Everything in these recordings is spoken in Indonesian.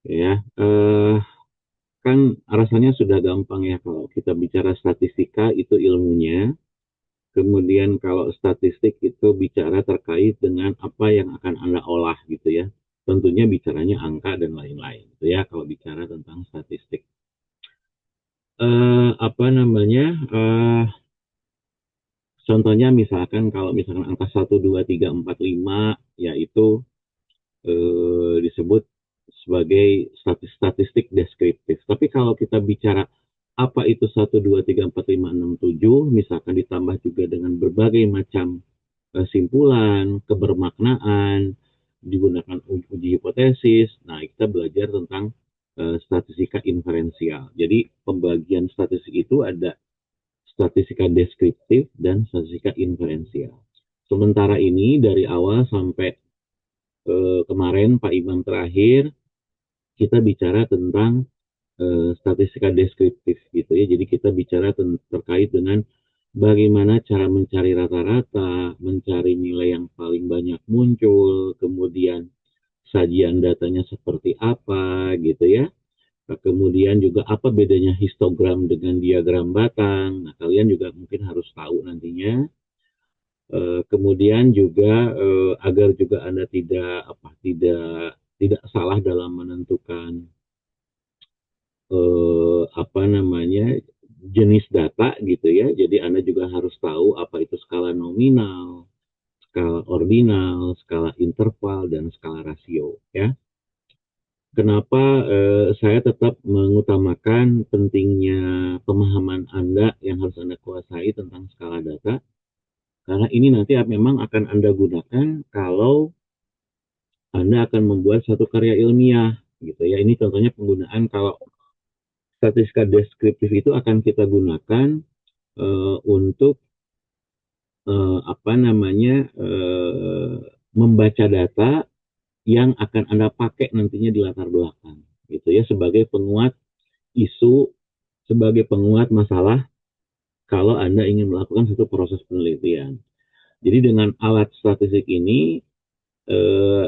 Ya, kan rasanya sudah gampang ya kalau kita bicara statistika itu ilmunya. Kemudian kalau statistik itu bicara terkait dengan apa yang akan Anda olah gitu ya. Tentunya bicaranya angka dan lain-lain gitu ya kalau bicara tentang statistik. Apa namanya? Contohnya misalkan kalau misalkan angka 1, 2, 3, 4, 5 yaitu disebut sebagai statistik deskriptif. Tapi kalau kita bicara apa itu 1, 2, 3, 4, 5, 6, 7, misalkan ditambah juga dengan berbagai macam simpulan, kebermaknaan, digunakan uji hipotesis. Nah, kita belajar tentang statistika inferensial. Jadi, pembagian statistik itu ada statistika deskriptif dan statistika inferensial. Sementara ini dari awal sampai kemarin Pak Imam terakhir kita bicara tentang statistika deskriptif gitu ya. Jadi kita bicara terkait dengan bagaimana cara mencari rata-rata, mencari nilai yang paling banyak muncul, kemudian sajian datanya seperti apa gitu ya. Nah, kemudian juga apa bedanya histogram dengan diagram batang. Nah, kalian juga mungkin harus tahu nantinya. Kemudian juga agar juga Anda tidak salah dalam menentukan apa namanya jenis data gitu ya. Jadi Anda juga harus tahu apa itu skala nominal, skala ordinal, skala interval dan skala rasio ya. Kenapa saya tetap mengutamakan pentingnya pemahaman Anda yang harus Anda kuasai tentang skala data? Karena ini nanti memang akan Anda gunakan kalau Anda akan membuat satu karya ilmiah gitu ya. Ini contohnya penggunaan kalau statistika deskriptif itu akan kita gunakan untuk apa namanya membaca data yang akan Anda pakai nantinya di latar belakang gitu ya sebagai penguat isu, sebagai penguat masalah kalau Anda ingin melakukan satu proses penelitian. Jadi dengan alat statistik ini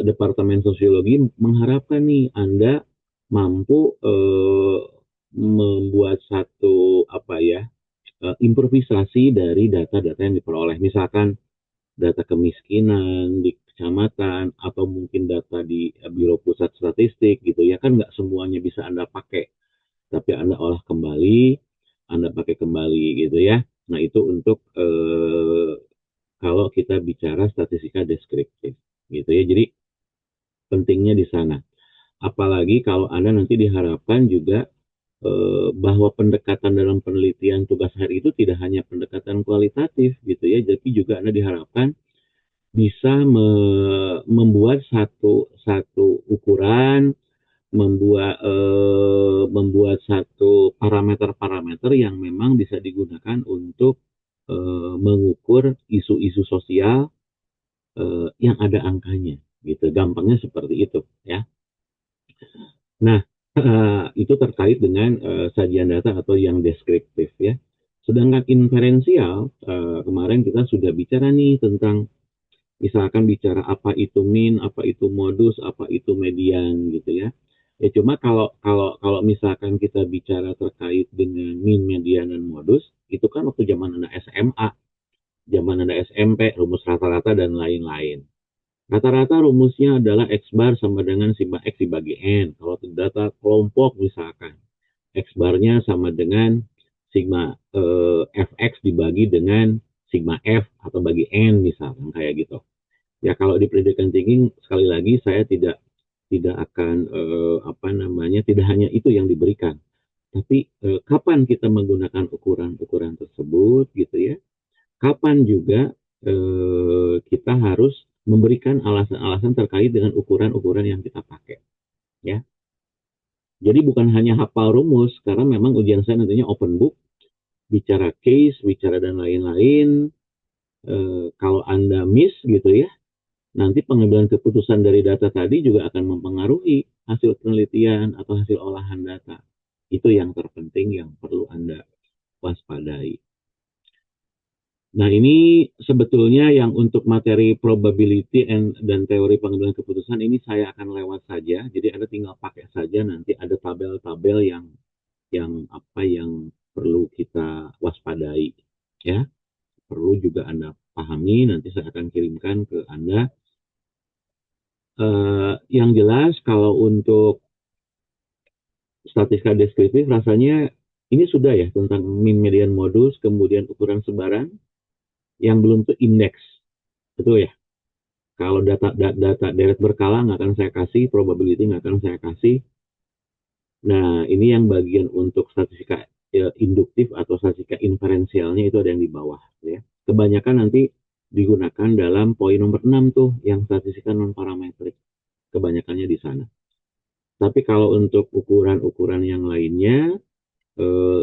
Departemen Sosiologi mengharapkan nih Anda mampu membuat satu apa ya improvisasi dari data-data yang diperoleh. Misalkan data kemiskinan di kecamatan atau mungkin data di Biro Pusat Statistik gitu ya kan nggak semuanya bisa Anda pakai, tapi Anda olah kembali, Anda pakai kembali gitu ya. Nah itu untuk kalau kita bicara statistika deskriptif gitu ya. Jadi pentingnya di sana. Apalagi kalau Anda nanti diharapkan juga bahwa pendekatan dalam penelitian tugas hari itu tidak hanya pendekatan kualitatif gitu ya, tapi juga Anda diharapkan bisa membuat satu satu ukuran, membuat satu parameter-parameter yang memang bisa digunakan untuk mengukur isu-isu sosial yang ada angkanya gitu. Gampangnya seperti itu ya. Nah, itu terkait dengan sajian data atau yang deskriptif ya. Sedangkan inferensial, kemarin kita sudah bicara nih tentang misalkan bicara apa itu min, apa itu modus, apa itu median gitu ya. Ya cuma kalau kalau kalau misalkan kita bicara terkait dengan min, median dan modus, itu kan waktu zaman Anda SMA, zaman Anda SMP, rumus rata-rata dan lain-lain. Rata-rata rumusnya adalah X bar sama dengan sigma X dibagi N. Kalau data kelompok misalkan, X barnya sama dengan sigma Fx dibagi dengan sigma F atau bagi N misalkan kayak gitu. Ya kalau di pendidikan tinggi sekali lagi saya tidak akan apa namanya tidak hanya itu yang diberikan, tapi kapan kita menggunakan ukuran-ukuran tersebut gitu ya, kapan juga kita harus memberikan alasan-alasan terkait dengan ukuran-ukuran yang kita pakai ya. Jadi bukan hanya hafal rumus karena memang ujian saya nantinya open book, bicara case, bicara dan lain-lain. Kalau Anda miss gitu ya, nanti pengambilan keputusan dari data tadi juga akan mempengaruhi hasil penelitian atau hasil olahan data. Itu yang terpenting yang perlu Anda waspadai. Nah, ini sebetulnya yang untuk materi probability dan teori pengambilan keputusan ini saya akan lewat saja. Jadi Anda tinggal pakai saja, nanti ada tabel-tabel yang perlu kita waspadai, ya. Perlu juga Anda pahami, nanti saya akan kirimkan ke Anda. Yang jelas kalau untuk statistika deskriptif rasanya ini sudah ya tentang mean median modus, kemudian ukuran sebaran, yang belum tuh indeks, betul ya. Kalau data deret berkala nggak akan saya kasih, probability nggak akan saya kasih. Nah, ini yang bagian untuk statistika induktif atau statistika inferensialnya itu ada yang di bawah, ya. Kebanyakan nanti digunakan dalam poin nomor 6 tuh, yang statistika non parametrik. Kebanyakannya di sana. Tapi kalau untuk ukuran-ukuran yang lainnya, eh,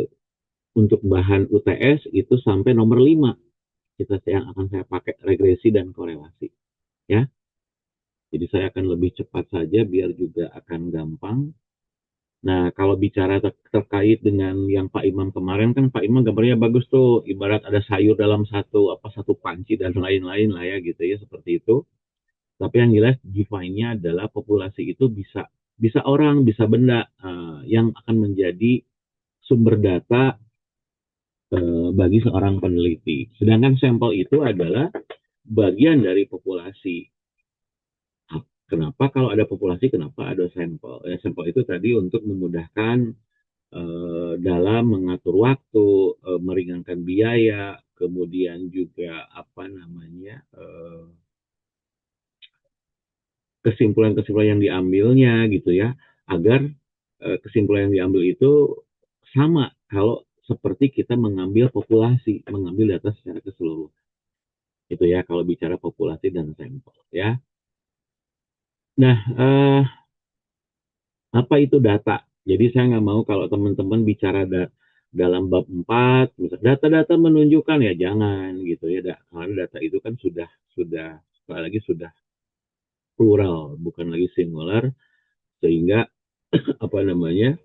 untuk bahan UTS itu sampai nomor 5 kita yang akan saya pakai regresi dan korelasi, ya. Jadi saya akan lebih cepat saja biar juga akan gampang. Nah, kalau bicara terkait dengan yang Pak Imam kemarin, kan Pak Imam gambarnya bagus tuh, ibarat ada sayur dalam satu panci dan lain-lain lah ya gitu ya, seperti itu. Tapi yang jelas define-nya adalah populasi itu bisa bisa orang, bisa benda, yang akan menjadi sumber data bagi seorang peneliti. Sedangkan sampel itu adalah bagian dari populasi. Kenapa kalau ada populasi, kenapa ada sampel? Ya, sampel itu tadi untuk memudahkan dalam mengatur waktu, meringankan biaya, kemudian juga apa namanya, kesimpulan-kesimpulan yang diambilnya gitu ya, agar kesimpulan yang diambil itu sama kalau seperti kita mengambil populasi, mengambil data secara keseluruhan. Itu ya kalau bicara populasi dan sampel, ya. Nah, apa itu data? Jadi saya nggak mau kalau teman-teman bicara dalam bab 4, misalnya data-data menunjukkan, ya jangan gitu ya. Karena data itu kan sudah sekali lagi sudah plural, bukan lagi singular, sehingga apa namanya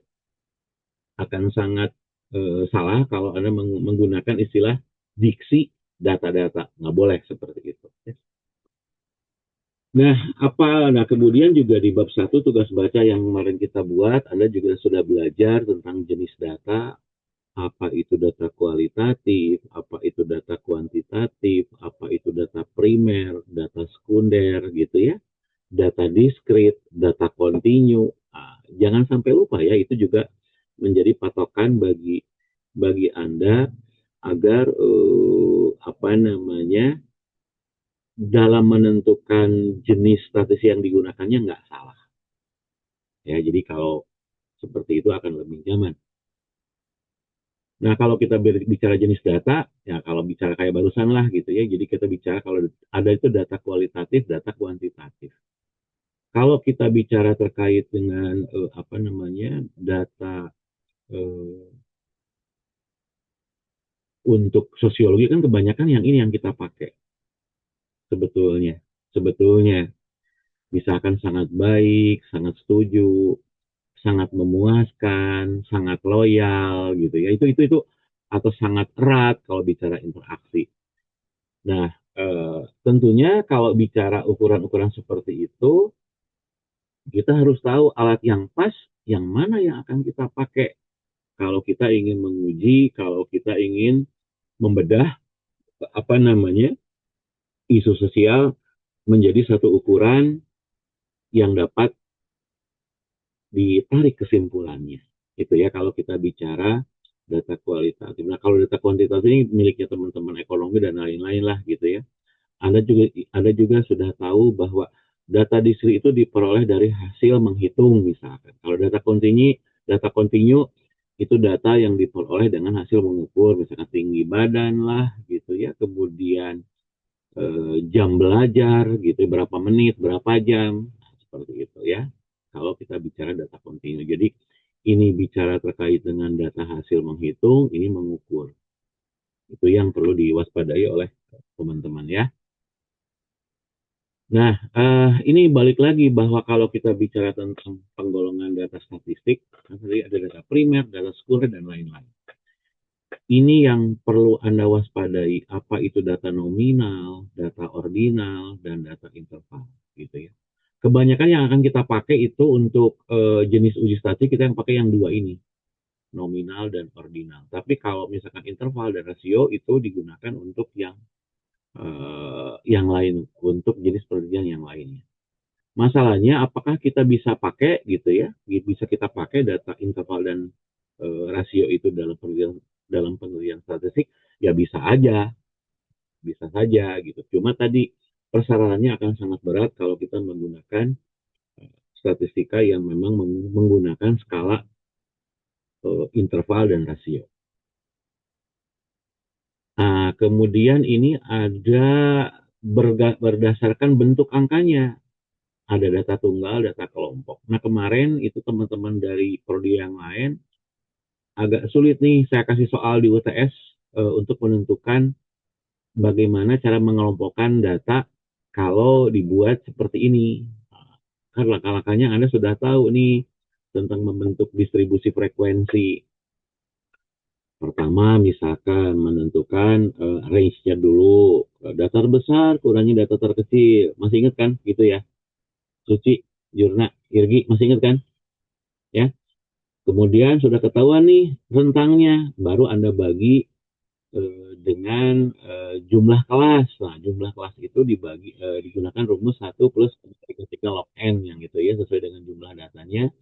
akan sangat salah kalau Anda menggunakan istilah diksi data-data. Nggak boleh seperti itu. Nah, kemudian juga di bab 1 tugas baca yang kemarin kita buat, Anda juga sudah belajar tentang jenis data, apa itu data kualitatif, apa itu data kuantitatif, apa itu data primer, data sekunder gitu ya, data diskrit, data kontinu. Nah, jangan sampai lupa ya, itu juga menjadi patokan bagi Anda agar apa namanya dalam menentukan jenis statistik yang digunakannya nggak salah. Ya, jadi kalau seperti itu akan lebih nyaman. Nah, kalau kita bicara jenis data, ya kalau bicara kayak barusan lah gitu ya. Jadi kita bicara kalau ada itu data kualitatif, data kuantitatif. Kalau kita bicara terkait dengan apa namanya data eh, untuk sosiologi, kan kebanyakan yang ini yang kita pakai sebetulnya. Sebetulnya misalkan sangat baik, sangat setuju, sangat memuaskan, sangat loyal gitu ya. Itu atau sangat erat kalau bicara interaksi. Nah, tentunya kalau bicara ukuran-ukuran seperti itu, kita harus tahu alat yang pas, yang mana yang akan kita pakai kalau kita ingin menguji, kalau kita ingin membedah apa namanya isu sosial menjadi satu ukuran yang dapat ditarik kesimpulannya. Itu ya kalau kita bicara data kualitatif. Nah, kalau data kuantitatif ini miliknya teman-teman ekonomi dan lain-lain lah gitu ya. Anda juga sudah tahu bahwa data diskrit itu diperoleh dari hasil menghitung misalkan. Kalau data kontinu itu data yang diperoleh dengan hasil mengukur misalkan tinggi badan lah gitu ya, kemudian jam belajar gitu, berapa menit, berapa jam, seperti itu ya. Kalau kita bicara data kontinu, jadi ini bicara terkait dengan data hasil menghitung, ini mengukur. Itu yang perlu diwaspadai oleh teman-teman ya. Nah, ini balik lagi bahwa kalau kita bicara tentang penggolongan data statistik, kan tadi ada data primer, data sekunder, dan lain-lain. Ini yang perlu Anda waspadai, apa itu data nominal, data ordinal, dan data interval, gitu ya. Kebanyakan yang akan kita pakai itu untuk jenis uji statistik kita yang pakai yang dua ini, nominal dan ordinal. Tapi kalau misalkan interval dan rasio itu digunakan untuk yang lain, untuk jenis penelitian yang lainnya. Masalahnya apakah kita bisa pakai gitu ya, bisa kita pakai data interval dan rasio itu dalam penelitian statistik? Ya bisa saja gitu. Cuma tadi persyaratannya akan sangat berat kalau kita menggunakan statistika yang memang menggunakan skala interval dan rasio. Nah, kemudian ini ada berdasarkan bentuk angkanya. Ada data tunggal, data kelompok. Nah, kemarin itu teman-teman dari prodi yang lain agak sulit nih saya kasih soal di UTS untuk menentukan bagaimana cara mengelompokkan data kalau dibuat seperti ini. Kan langkah-langkahnya Anda sudah tahu nih tentang membentuk distribusi frekuensi. Pertama, misalkan menentukan range-nya dulu. Data terbesar kurangi data terkecil. Masih ingat kan? Gitu ya. Suci, Jurna, Irgi, masih ingat kan? Ya. Kemudian sudah ketahuan nih rentangnya. Baru Anda bagi dengan jumlah kelas. Nah, jumlah kelas itu digunakan rumus 1 plus ketika log n yang gitu ya, sesuai dengan jumlah datanya.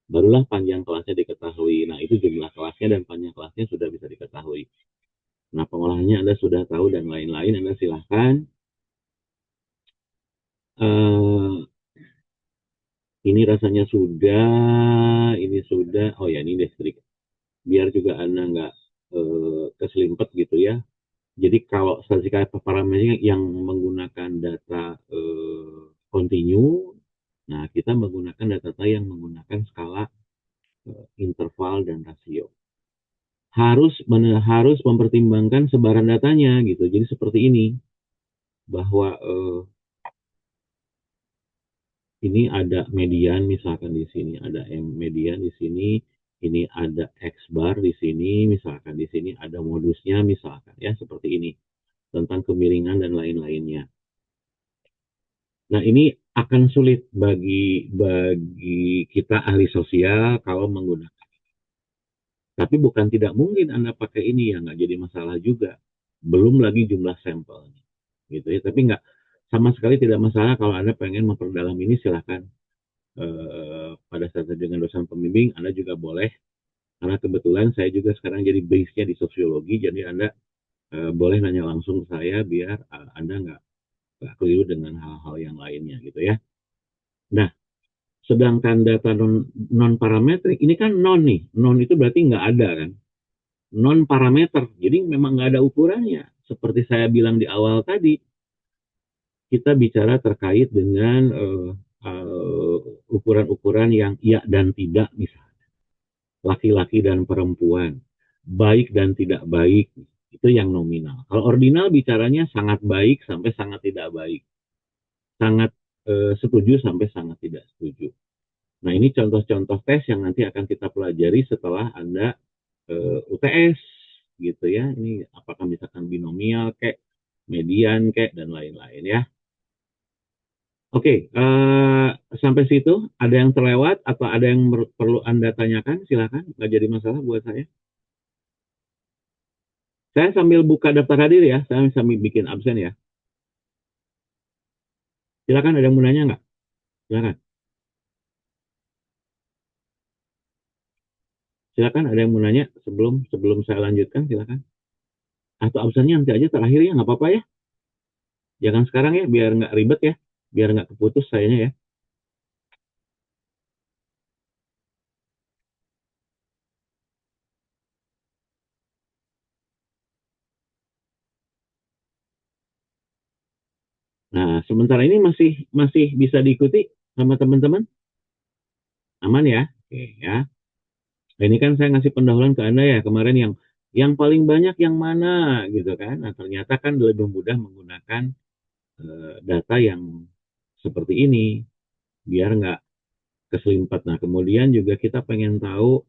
Barulah panjang kelasnya diketahui. Nah, itu jumlah kelasnya dan panjang kelasnya sudah bisa diketahui. Nah, pengolahannya Anda sudah tahu dan lain-lain, Anda silahkan. Uh, ini rasanya sudah, ini sudah. Oh ya, ini listrik. Biar juga Anda nggak keselimpet gitu ya. Jadi kalau statistika parameter yang menggunakan data continue, nah kita menggunakan data yang menggunakan skala interval dan rasio. Harus mempertimbangkan sebaran datanya gitu. Jadi seperti ini bahwa ini ada median misalkan di sini, ada median di sini, ini ada X bar di sini, misalkan di sini ada modusnya misalkan ya seperti ini tentang kemiringan dan lain-lainnya. Nah, ini akan sulit bagi kita ahli sosial kalau menggunakan. Tapi bukan tidak mungkin Anda pakai ini ya, nggak jadi masalah juga. Belum lagi jumlah sampelnya. Gitu ya. Tapi nggak sama sekali tidak masalah kalau Anda pengen memperdalam ini silahkan. Pada saat dengan dosen pembimbing Anda juga boleh. Karena kebetulan saya juga sekarang jadi base-nya di sosiologi, jadi Anda boleh nanya langsung ke saya biar Anda nggak keliru dengan hal-hal yang lainnya gitu ya. Nah, sedangkan data non parametrik ini kan non nih, non itu berarti nggak ada kan, non parameter, jadi memang nggak ada ukurannya. Seperti saya bilang di awal tadi, kita bicara terkait dengan ukuran-ukuran yang iya dan tidak, misalnya laki-laki dan perempuan, baik dan tidak baik, itu yang nominal. Kalau ordinal bicaranya sangat baik sampai sangat tidak baik, sangat setuju sampai sangat tidak setuju. Nah, ini contoh-contoh tes yang nanti akan kita pelajari setelah Anda UTS gitu ya. Ini apakah misalkan binomial kayak median kayak dan lain-lain ya. Oke, sampai situ ada yang terlewat atau ada yang perlu Anda tanyakan? Silakan, nggak jadi masalah buat saya. Saya sambil buka daftar hadir ya, saya sambil bikin absen ya. Silakan, ada yang mau nanya nggak? Silakan. Silakan, ada yang mau nanya sebelum sebelum saya lanjutkan, silakan. Atau absennya nanti aja terakhir ya, nggak apa-apa ya. Jangan sekarang ya, biar nggak ribet ya, biar nggak keputus sayanya ya. Nah, sementara ini masih masih bisa diikuti sama teman-teman, aman ya? Oke ya. Nah, ini kan saya ngasih pendahuluan ke Anda ya kemarin yang paling banyak yang mana gitu kan. Nah, ternyata kan lebih mudah menggunakan data yang seperti ini biar nggak keselimpet. Nah, kemudian juga kita pengen tahu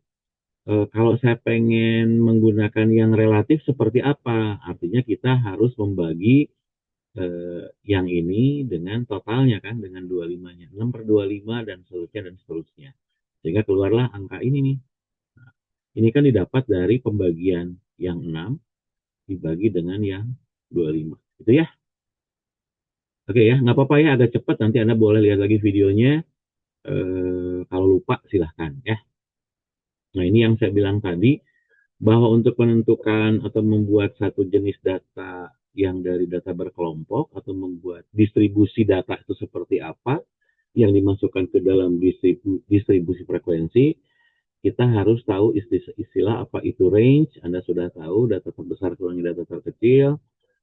kalau saya pengen menggunakan yang relatif seperti apa? Artinya kita harus membagi yang ini dengan totalnya kan, dengan 25-nya. 6/25 dan seterusnya dan seterusnya. Sehingga keluarlah angka ini nih. Ini kan didapat dari pembagian yang 6 dibagi dengan yang 25. Itu ya. Oke ya, nggak apa-apa ya, agak cepat. Nanti Anda boleh lihat lagi videonya. Kalau lupa silahkan ya. Nah ini yang saya bilang tadi, bahwa untuk menentukan atau membuat satu jenis data yang dari data berkelompok atau membuat distribusi data itu seperti apa yang dimasukkan ke dalam distribusi frekuensi, kita harus tahu istilah apa itu range. Anda sudah tahu data terbesar kurangi data terkecil,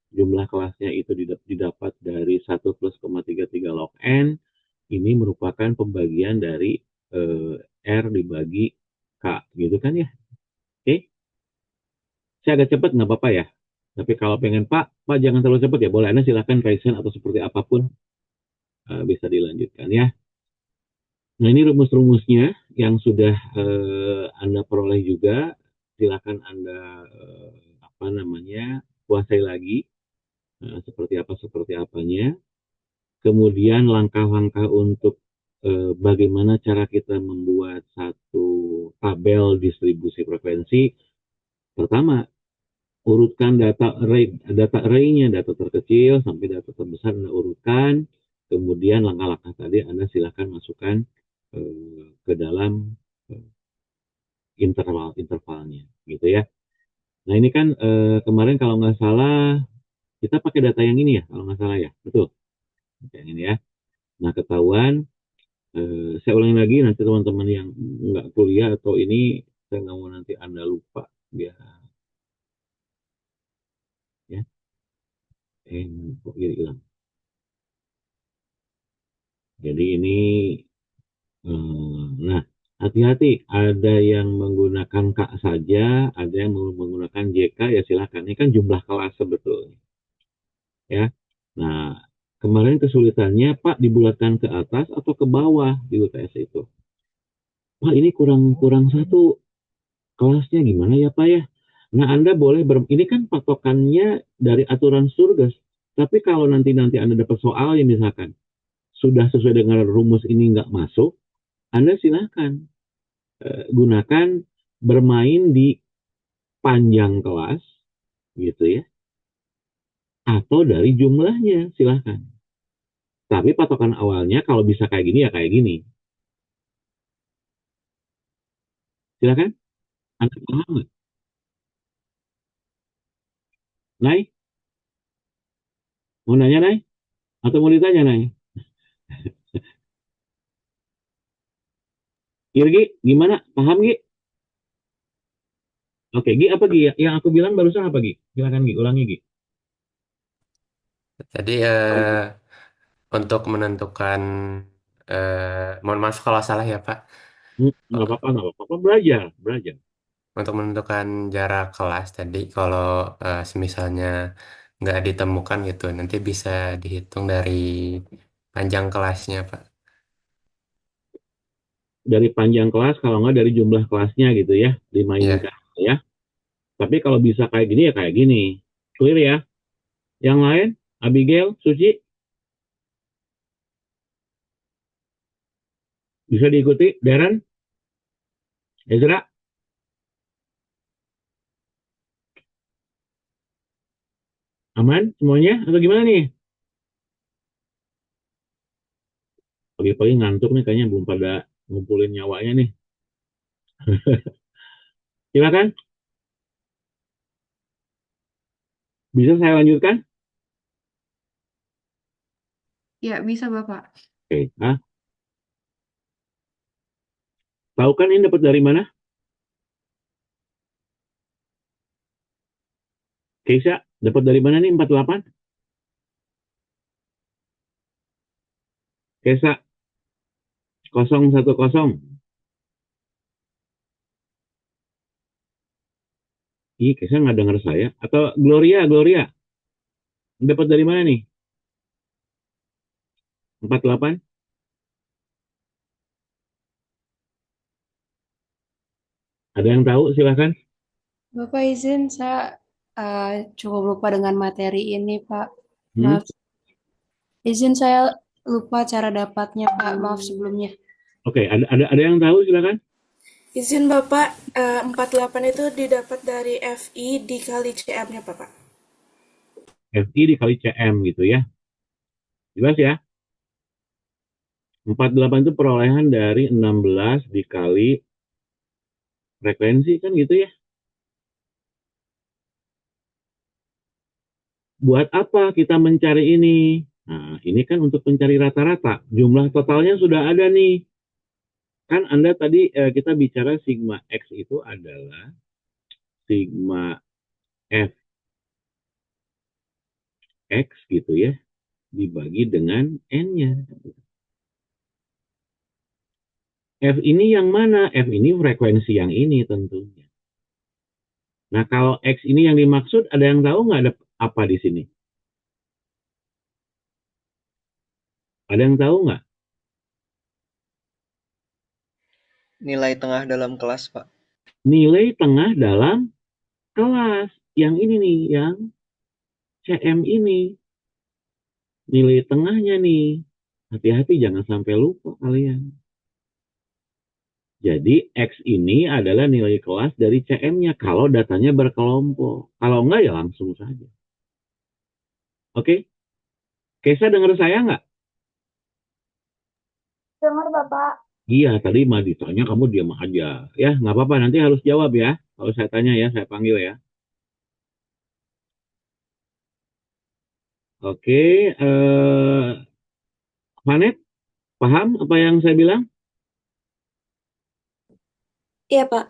jumlah kelasnya itu didapat dari 1 plus 33 log n. Ini merupakan pembagian dari R dibagi K, gitu kan ya. Oke, saya agak cepat nggak apa-apa ya. Tapi kalau pengen Pak jangan terlalu cepat ya. Boleh Anda silakan Kaizen atau seperti apapun bisa dilanjutkan ya. Nah ini rumus-rumusnya yang sudah Anda peroleh juga. Silakan Anda apa namanya kuasai lagi seperti apanya. Kemudian langkah-langkah untuk bagaimana cara kita membuat satu tabel distribusi frekuensi. Pertama, urutkan data array-nya, data terkecil sampai data terbesar Anda urutkan. Kemudian langkah-langkah tadi Anda silakan masukkan ke dalam intervalnya, gitu ya. Nah ini kan kemarin kalau nggak salah kita pakai data yang ini ya, kalau nggak salah ya, betul. Yang ini ya. Nah ketahuan, saya ulangi lagi nanti teman-teman yang nggak kuliah atau ini saya nggak mau nanti Anda lupa, biar ya. Kok jadi hilang. Jadi ini nah, hati-hati. Ada yang menggunakan K saja, ada yang menggunakan JK, ya silakan. Ini kan jumlah kelas sebetulnya, ya. Nah, kemarin kesulitannya, Pak, dibulatkan ke atas atau ke bawah di UTS itu. Pak, ini kurang kurang satu kelasnya gimana ya, Pak ya? Nah, Anda boleh ini kan patokannya dari aturan surgas. Tapi kalau nanti Anda dapat soal yang misalkan sudah sesuai dengan rumus ini nggak masuk, Anda silakan gunakan bermain di panjang kelas gitu ya, atau dari jumlahnya silahkan. Tapi patokan awalnya kalau bisa kayak gini ya kayak gini. Silahkan. Anda paham nggak? Nay, mau nanya Nay? Atau mau ditanya Nay? Irgi, gimana? Paham Gi? Oke, Gi apa Gi? Yang aku bilang barusan apa Gi? Silakan Gi, ulangi Gi. Jadi untuk menentukan, mohon maaf kalau salah ya Pak. Nggak apa-apa, nggak apa-apa. Belajar, belajar. Untuk menentukan jarak kelas tadi, kalau semisalnya nggak ditemukan gitu, nanti bisa dihitung dari panjang kelasnya Pak. Dari panjang kelas, kalau nggak dari jumlah kelasnya gitu ya, Ya, dimainkan ya. Tapi kalau bisa kayak gini ya kayak gini. Clear ya? Yang lain, Abigail, Suci, bisa diikuti? Darren, Ezra, aman semuanya? Atau gimana nih? Pagi-pagi ngantuk nih, kayaknya belum pada ngumpulin nyawanya nih. Silakan, bisa saya lanjutkan? Ya, bisa Bapak. Oke, tahu kan ini dapat dari mana? Keisha, dapat dari mana nih 48? Keisha, 010. Ih, Keisha nggak dengar saya. Atau Gloria, Gloria, dapat dari mana nih? 48? Ada yang tahu? Silakan. Bapak izin saya cukup lupa dengan materi ini, Pak. Hmm? Maaf, izin saya lupa cara dapatnya, Pak. Maaf sebelumnya. Oke, ada yang tahu? Silakan. Izin Bapak, 48 itu didapat dari FI dikali CM-nya Bapak. FI dikali CM gitu ya. Jelas ya? 48 itu perolehan dari 16 dikali frekuensi kan gitu ya. Buat apa kita mencari ini? Nah, ini kan untuk mencari rata-rata. Jumlah totalnya sudah ada nih. Kan Anda tadi kita bicara sigma X itu adalah sigma Fx gitu ya, dibagi dengan N-nya. F ini yang mana? F ini frekuensi yang ini tentunya. Nah, kalau X ini yang dimaksud, ada yang tahu nggak ada apa di sini? Ada yang tahu nggak? Nilai tengah dalam kelas, Pak. Nilai tengah dalam kelas. Yang ini nih, yang CM ini. Nilai tengahnya nih. Hati-hati jangan sampai lupa kalian. Jadi X ini adalah nilai kelas dari CM-nya kalau datanya berkelompok. Kalau enggak ya langsung saja. Oke? Kesa dengar saya nggak? Dengar Bapak. Iya, tadi mah ditanya kamu diam aja. Ya, nggak apa-apa. Nanti harus jawab ya. Kalau saya tanya ya, saya panggil ya. Oke, Vanet, paham apa yang saya bilang? Iya Pak.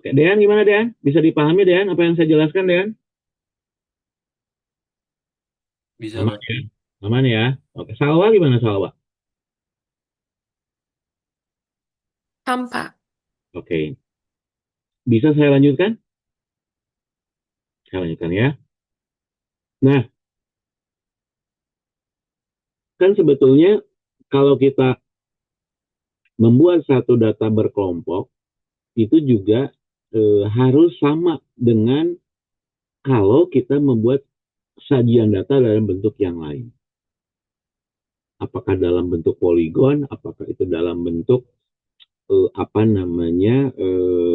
Oke, Dean gimana Dean? Bisa dipahami Dean apa yang saya jelaskan Dean? Bisa, Aman Pak. ya? Aman ya? Oke, Salwa gimana Salwa? Pak. Oke, bisa saya lanjutkan? Saya lanjutkan ya. Nah, kan sebetulnya kalau kita membuat satu data berkelompok, itu juga harus sama dengan kalau kita membuat sajian data dalam bentuk yang lain. Apakah dalam bentuk poligon, apakah itu dalam bentuk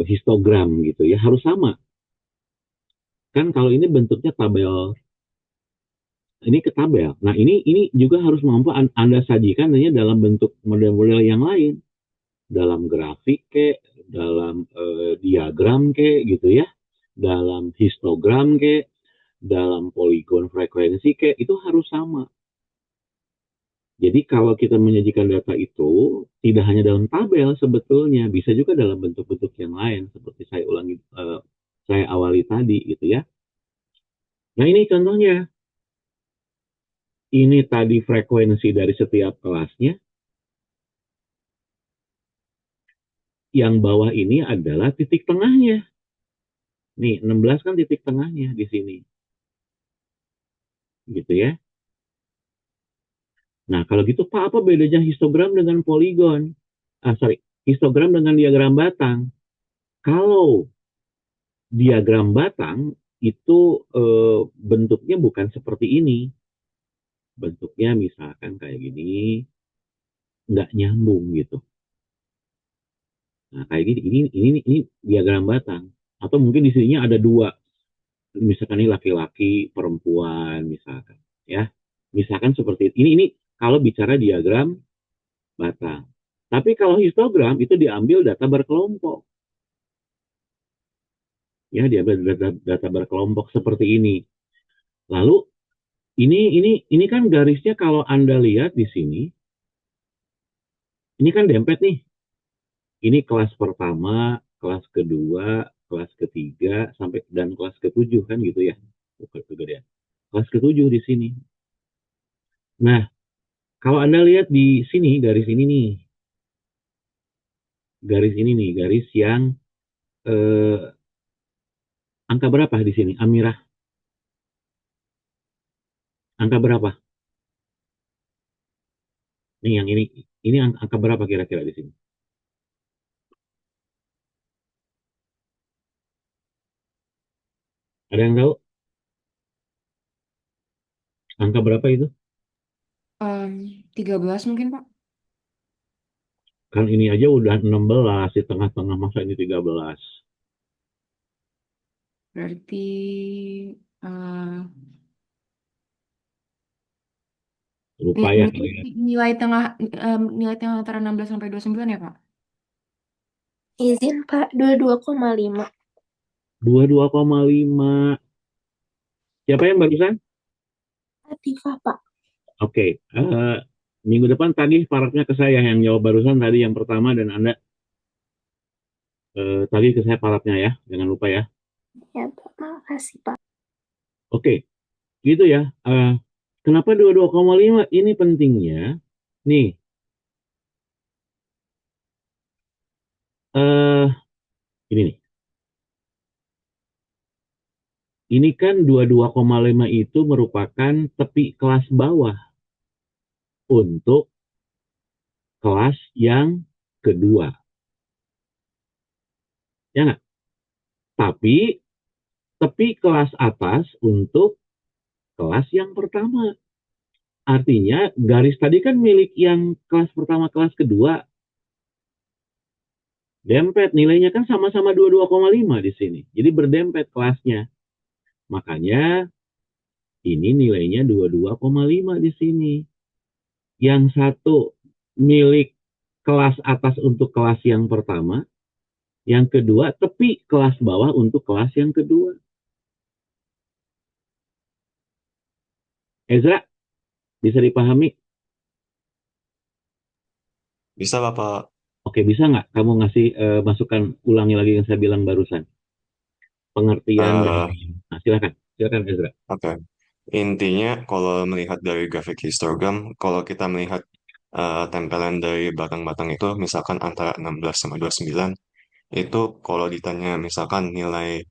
histogram gitu ya, harus sama. Kan kalau ini bentuknya tabel, ini ke tabel. Nah, ini juga harus mampu Anda sajikan dalam bentuk model-model yang lain, dalam grafik ke, dalam diagram ke gitu ya, dalam histogram ke, dalam poligon frekuensi ke, itu harus sama. Jadi kalau kita menyajikan data itu tidak hanya dalam tabel sebetulnya, bisa juga dalam bentuk-bentuk yang lain seperti saya awali tadi gitu ya. Nah, ini contohnya. Ini tadi frekuensi dari setiap kelasnya. Yang bawah ini adalah titik tengahnya. Nih, 16 kan titik tengahnya di sini. Gitu ya. Nah, kalau gitu Pak, apa bedanya histogram dengan poligon? Histogram dengan diagram batang. Kalau diagram batang itu bentuknya bukan seperti ini. Bentuknya misalkan kayak gini, nggak nyambung gitu. Nah, kayak gini, ini diagram batang. Atau mungkin di sininya ada dua. Misalkan ini laki-laki, perempuan, misalkan. Ya, misalkan seperti ini kalau bicara diagram batang. Tapi kalau histogram itu diambil data berkelompok. Ya, diambil data berkelompok seperti ini. Lalu ini kan garisnya kalau Anda lihat di sini, ini kan dempet nih. Ini kelas pertama, kelas kedua, kelas ketiga, sampai dan kelas ketujuh kan gitu ya. Kegedean. Kelas ketujuh di sini. Nah, kalau Anda lihat di sini, garis ini nih. Garis ini nih, garis yang angka berapa di sini? Amirah, angka berapa? Nih yang ini angka berapa kira-kira di sini? Ada yang tahu angka berapa itu? 13 mungkin, Pak. Kan ini aja udah 16 di tengah-tengah, masa ini 13. Berarti eh, Lupa ya berarti kalian. nilai tengah antara 16 sampai 29 ya, Pak? Izin, Pak. 22,5. 22,5. Siapa yang barusan? Latifah, Pak. Oke, minggu depan tagih parafnya ke saya yang jawab barusan tadi yang pertama, dan Anda tagih ke saya parafnya ya, jangan lupa ya. Ya, Pak. Makasih, Pak. Oke, gitu ya. Kenapa 22,5? Ini pentingnya. Nih, eh ini nih. Ini kan 22,5 itu merupakan tepi kelas bawah untuk kelas yang kedua. Ya nggak? Tapi tepi kelas atas untuk kelas yang pertama. Artinya garis tadi kan milik yang kelas pertama, kelas kedua. Dempet nilainya kan sama-sama 22,5 di sini. Jadi berdempet kelasnya. Makanya ini nilainya 22,5 di sini. Yang satu milik kelas atas untuk kelas yang pertama, yang kedua tepi kelas bawah untuk kelas yang kedua. Ezra, bisa dipahami? Bisa, Bapak. Oke, bisa nggak kamu ngasih masukan, ulangi lagi yang saya bilang barusan? Pengertian Eh, dari, nah, silakan Ezra. Oke. Intinya, kalau melihat dari grafik histogram, kalau kita melihat tempelan dari batang-batang itu, misalkan antara 16 sama 29, itu kalau ditanya misalkan nilai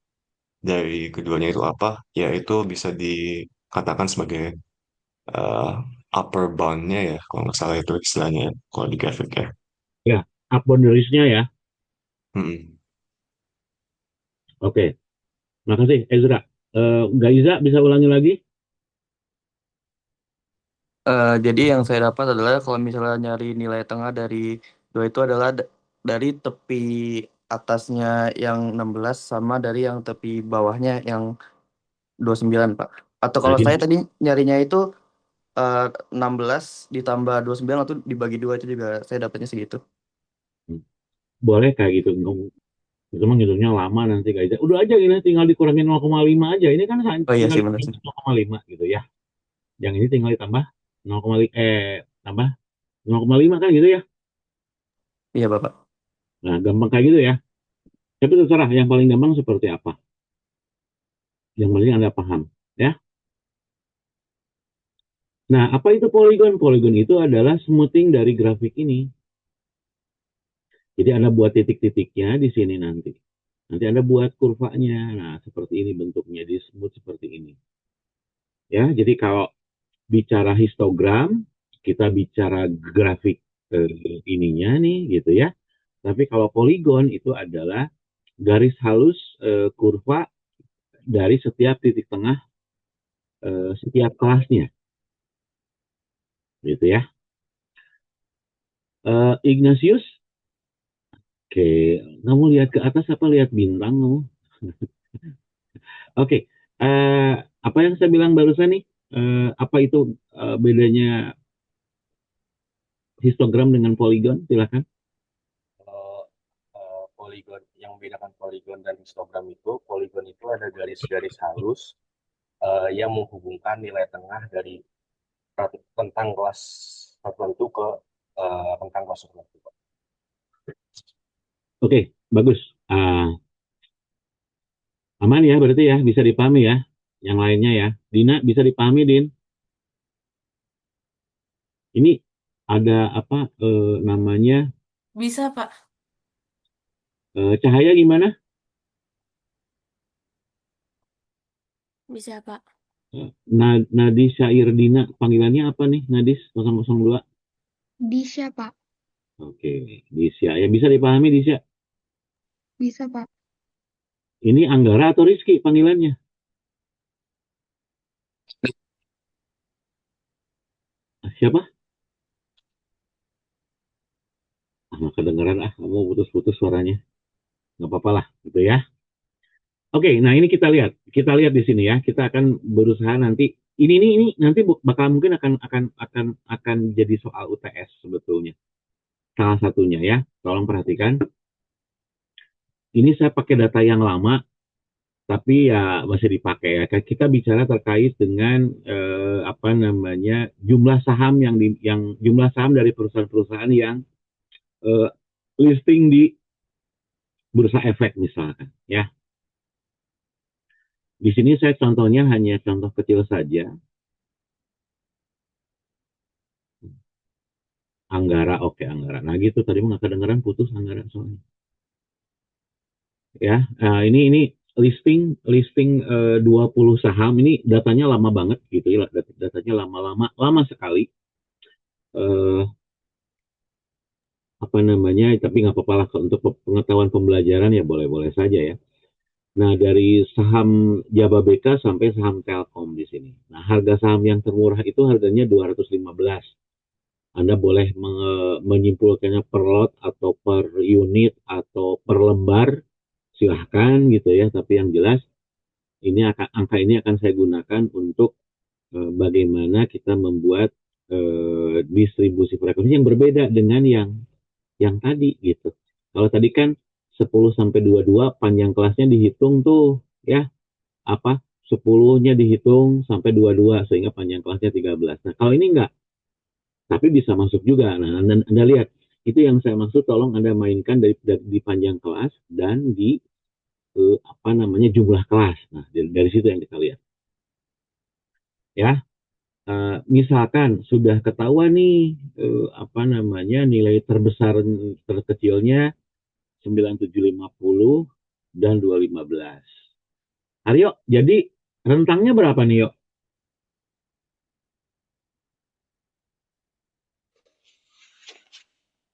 dari keduanya itu apa, ya itu bisa dikatakan sebagai eh, upper bound-nya ya, kalau nggak salah itu istilahnya ya, kalau di grafik ya. Ya, up boundariesnya ya. Mm-mm. Oke, makasih Ezra. Gaiza, bisa ulangi lagi? Jadi yang saya dapat adalah kalau misalnya nyari nilai tengah dari dua itu adalah dari tepi atasnya yang 16 sama dari yang tepi bawahnya yang 29, Pak. Atau Nah, kalau saya ini tadi nyarinya itu eh, 16 ditambah 29 atau dibagi dua itu juga saya dapatnya segitu. boleh kayak gitu. Itu mah ngitungnya lama nanti Gaiza. Udah aja ini tinggal dikurangin 0,5 aja. Ini kan Oh iya tinggal sih benar dikurangin sih. 0,5 gitu ya. Yang ini tinggal ditambah 0,5, tambah 0,5 kan gitu ya. Iya, Bapak. Nah, gampang kayak gitu ya. Tapi terserah yang paling gampang seperti apa. Yang penting Anda paham, ya. Nah, apa itu poligon? Poligon itu adalah smoothing dari grafik ini. Jadi Anda buat titik-titiknya di sini nanti. Nanti Anda buat kurvanya. Nah, seperti ini bentuknya, di smooth seperti ini. Ya, jadi kalau bicara histogram, kita bicara grafik ininya nih, gitu ya. Tapi kalau poligon itu adalah garis halus kurva dari setiap titik tengah setiap kelasnya, gitu ya. Ignatius, oke, kamu lihat ke atas apa lihat bintang kamu? Oke, apa yang saya bilang barusan nih? Apa itu bedanya histogram dengan poligon? Silakan. Kalau poligon, yang membedakan poligon dan histogram itu, poligon itu ada garis-garis halus yang menghubungkan nilai tengah dari tentang kelas tertentu ke tentang kelas tertentu. Oke, bagus. Aman ya, berarti ya, bisa dipahami ya. Yang lainnya ya. Dina, bisa dipahami, Din? Ini ada apa namanya, Bisa, Pak. cahaya gimana? Bisa, Pak. Nadis Syair Dina, panggilannya apa nih, Nadis 002? Disya, Pak. Oke, Disya. Ya bisa dipahami, Disya. Bisa, Pak. Ini Anggara atau Rizky panggilannya? Siapa? Nggak kedengeran kamu putus-putus suaranya. Nggak apa-apa lah, gitu ya. Oke, nah ini kita lihat di sini ya. Kita akan berusaha nanti. Ini nanti bakal mungkin akan jadi soal UTS sebetulnya. Salah satunya ya. Tolong perhatikan. Ini saya pakai data yang lama, tapi ya masih dipakai ya. Kita bicara terkait dengan apa namanya jumlah saham jumlah saham dari perusahaan-perusahaan yang listing di bursa efek misalkan ya. Di sini saya contohnya hanya contoh kecil saja. Anggara, oke Anggara. Nah gitu tadi nggak kedengeran putus Anggara soalnya. Ya, ini listing 20 saham ini datanya lama banget gitu ya, datanya lama sekali. Apa namanya? Tapi nggak apa-apa lah untuk pengetahuan pembelajaran ya boleh-boleh saja ya. Nah, dari saham Jababeka sampai saham Telkom di sini. Nah, harga saham yang termurah itu harganya 215. Anda boleh menyimpulkannya per lot atau per unit atau per lembar, silahkan gitu ya. Tapi yang jelas angka ini akan saya gunakan untuk bagaimana kita membuat distribusi frekuensi yang berbeda dengan yang tadi gitu. Kalau tadi kan 10 sampai 22 panjang kelasnya dihitung tuh ya, 10-nya dihitung sampai 22 sehingga panjang kelasnya 13. Nah, kalau ini enggak, tapi bisa masuk juga. Nah, Anda lihat, itu yang saya maksud, tolong Anda mainkan di panjang kelas dan di jumlah kelas. Nah, dari situ yang kita lihat. Ya, misalkan sudah ketahuan nih nilai terkecilnya 9750 dan 215. Aryo, jadi rentangnya berapa nih, Yo?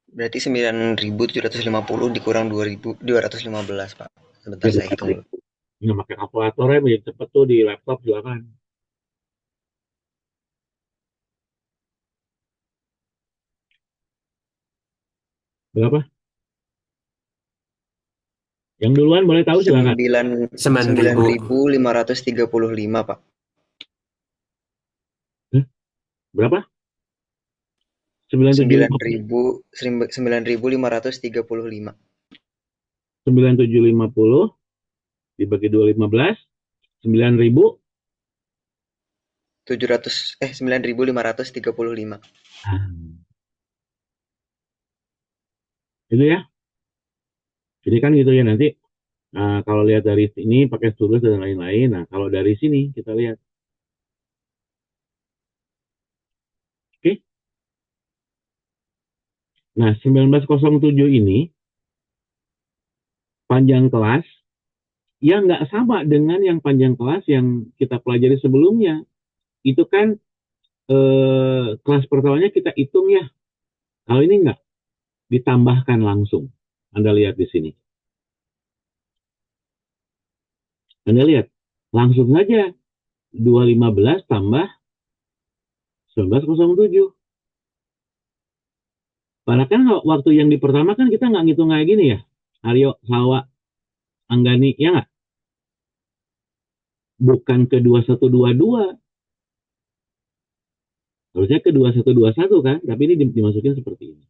Berarti 9.750 dikurang 2.215, Pak. Sebentar saya hitung dulu. Ini pakai kalkulatornya biar cepet tuh di laptop silakan. Berapa? Yang duluan boleh tahu silakan. 9.535, Pak. Berapa? 9.535. 9.750 dibagi 215 9.000 9.535. Itu ya. Jadi kan gitu ya nanti. Nah, kalau lihat dari sini pakai stylus dan lain-lain. Nah, kalau dari sini kita lihat. Oke. Nah, 1907 ini panjang kelas yang nggak sama dengan yang panjang kelas yang kita pelajari sebelumnya. Itu kan kelas pertamanya kita hitung ya. Kalau ini nggak, ditambahkan langsung. Anda lihat di sini. Anda lihat, langsung saja 215 tambah 1907. Padahal kan waktu yang di pertama kan kita nggak ngitung kayak gini ya. Aryo, Salwa, Anggani, ya nggak? Bukan ke 2122. Harusnya ke 2121 kan, tapi ini dimasukin seperti ini.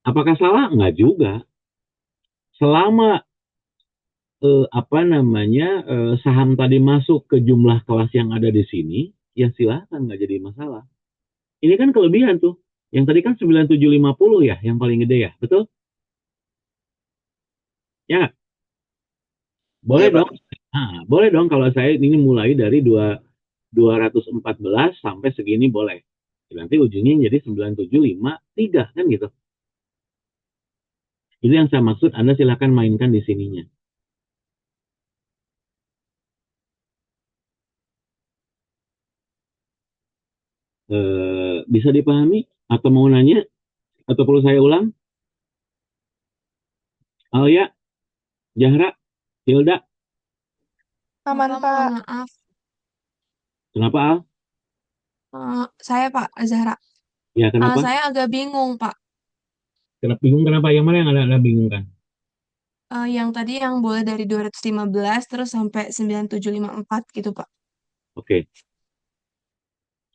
Apakah salah? Nggak juga. Selama saham tadi masuk ke jumlah kelas yang ada di sini, ya silahkan, nggak jadi masalah. Ini kan kelebihan tuh. Yang tadi kan 9750 ya, yang paling gede ya, betul? Ya, boleh dong. Nah, boleh dong kalau saya ini mulai dari 214 sampai segini boleh. Nanti ujungnya jadi 9753 kan gitu. Itu yang saya maksud, Anda silakan mainkan di sininya. Bisa dipahami atau mau nanya atau perlu saya ulang? Alia, Jahra, Hilda. Aman, Pak. Maaf. Kenapa Al? Saya Pak Zahra. Ya, kenapa? Saya agak bingung Pak. Kenapa bingung? Kenapa? Yang mana yang Anda bingung kan? Yang tadi yang boleh dari 215 terus sampai 9754 gitu Pak. Oke.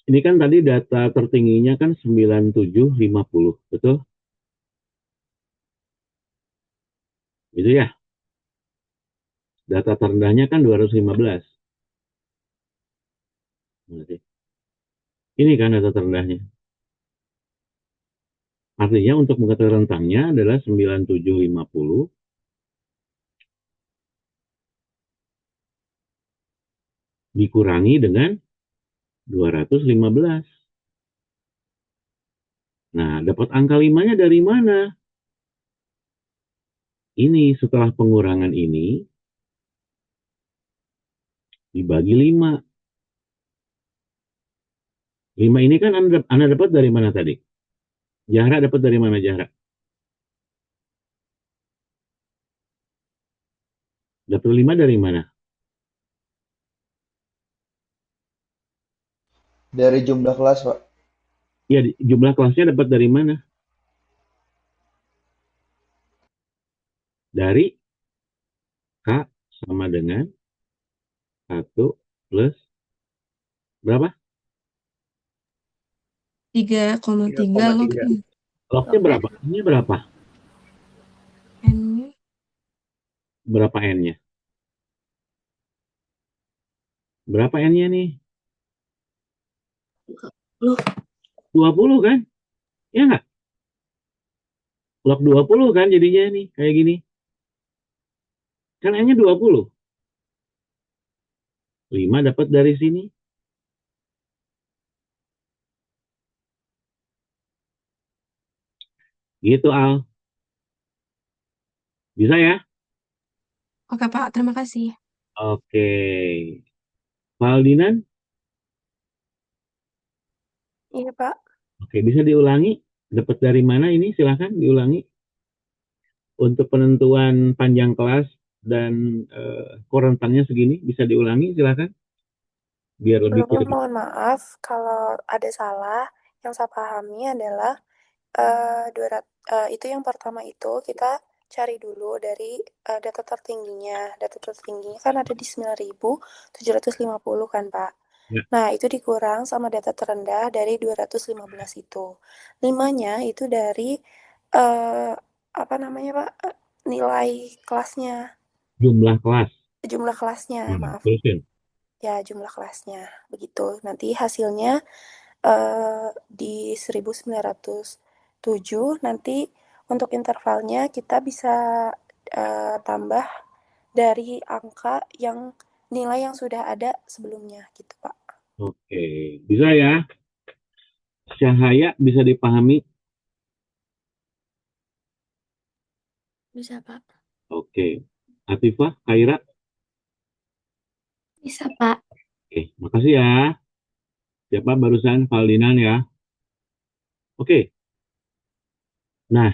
Ini kan tadi data tertingginya kan 9750, betul? Gitu ya. Data terendahnya kan 215. Berarti. Ini kan data terendahnya. Artinya untuk mengetahui rentangnya adalah 9750 dikurangi dengan 215. Nah, dapat angka 5-nya dari mana? Ini setelah pengurangan ini dibagi 5. 5 ini kan Anda dapat dari mana tadi? Jahra dapat dari mana, Jahra? Dapat 5 dari mana? Dari jumlah kelas, Pak. Ya, jumlah kelasnya dapat dari mana? Dari K sama dengan 1 plus berapa? 3,3 log 3,3. Lognya berapa? Ini berapa? N Berapa N-nya? Berapa N-nya nih? Log 20 kan? Ya nggak? Log 20 kan jadinya nih, kayak gini. Kan N-nya 20. 5 dapat dari sini. Gitu, Al. Bisa ya? Oke Pak, terima kasih. Oke. Faldinan? Iya, Pak. Oke, bisa diulangi? Dapat dari mana ini? Silahkan diulangi. Untuk penentuan panjang kelas dan rentangnya segini, bisa diulangi? Silahkan. Biar lebih Sebelumnya clear. mohon maaf kalau ada salah. Yang saya pahami adalah itu yang pertama itu kita cari dulu dari data tertingginya. Data tertingginya kan ada di 9.750 kan, Pak. Ya. Nah, itu dikurang sama data terendah dari 215 itu. 5-nya itu dari apa namanya, Pak? Nilai kelasnya. Jumlah kelas. Jumlah kelasnya, maaf. Terusin. Ya, jumlah kelasnya. Begitu. Nanti hasilnya di 1907 nanti untuk intervalnya kita bisa tambah dari angka yang nilai yang sudah ada sebelumnya gitu, Pak. Oke, bisa ya? Cahaya bisa dipahami? Bisa Pak. Oke. Atifah, Kaira? Bisa, Pak. Oke, makasih ya. Siapa barusan? Faldinan ya. Oke. Nah,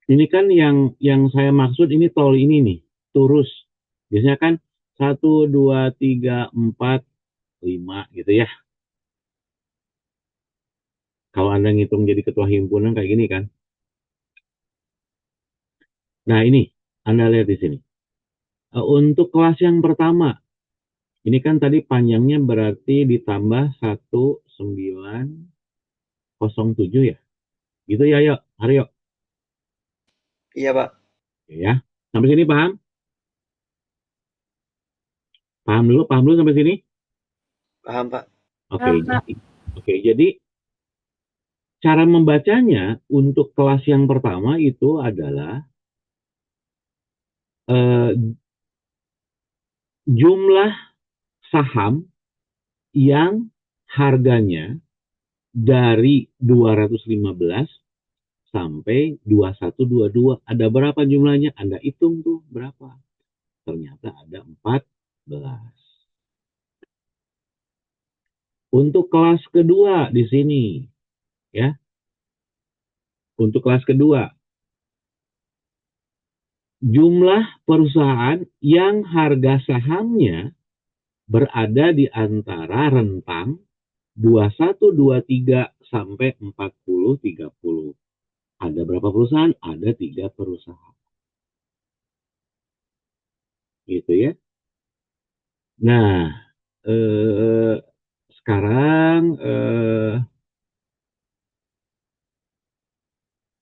ini kan yang saya maksud ini tol ini nih, Turus. Biasanya kan 1, 2, 3, 4, 5 gitu ya. Kalau Anda ngitung jadi ketua himpunan kayak gini kan. Nah, ini Anda lihat di sini. Untuk kelas yang pertama, ini kan tadi panjangnya berarti ditambah 1907 ya. Gitu ya, yuk. Haryo. Iya, Pak. Ya. Sampai sini paham? Paham dulu sampai sini? Paham, Pak. Oke, jadi cara membacanya untuk kelas yang pertama itu adalah jumlah saham yang harganya dari 215 sampai 2122. Ada berapa jumlahnya? Anda hitung tuh berapa. Ternyata ada 14. Untuk kelas kedua di sini, ya. Untuk kelas kedua, jumlah perusahaan yang harga sahamnya berada di antara rentang 21, 23 sampai 40, 30. Ada berapa perusahaan? Ada 3 perusahaan. Gitu ya. Nah, sekarang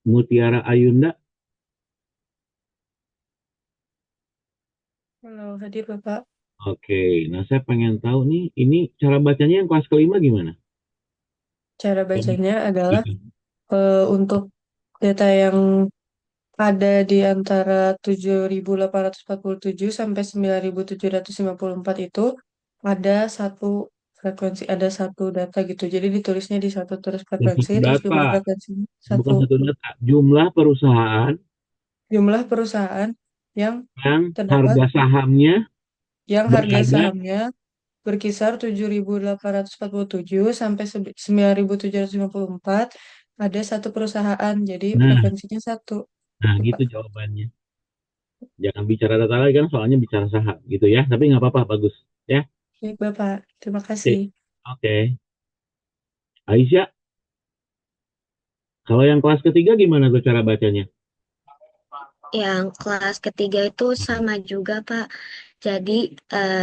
Mutiara Ayunda. Halo, hadir Bapak. Oke, nah saya pengen tahu nih, ini cara bacanya yang kelas kelima gimana? Cara bacanya adalah untuk data yang ada di antara 7.847 sampai 9.754 itu ada satu frekuensi, ada satu data gitu. Jadi ditulisnya di satu terus Dan satu frekuensi, terus jumlah data, frekuensinya bukan satu. satu data. Jumlah perusahaan Jumlah perusahaan yang yang terdapat, harga sahamnya yang harga berada. sahamnya berkisar 7.847 sampai 9.754, ada satu perusahaan. Jadi Nah, frekuensinya satu. nah Gitu, gitu Pak. jawabannya. Jangan bicara data lagi kan, soalnya bicara saham gitu ya. Tapi nggak apa-apa, bagus ya. Baik, Bapak. Terima Oke, kasih. oke. Aisyah, kalau yang kelas ketiga gimana tuh cara bacanya? Yang kelas ketiga itu sama juga, Pak. Jadi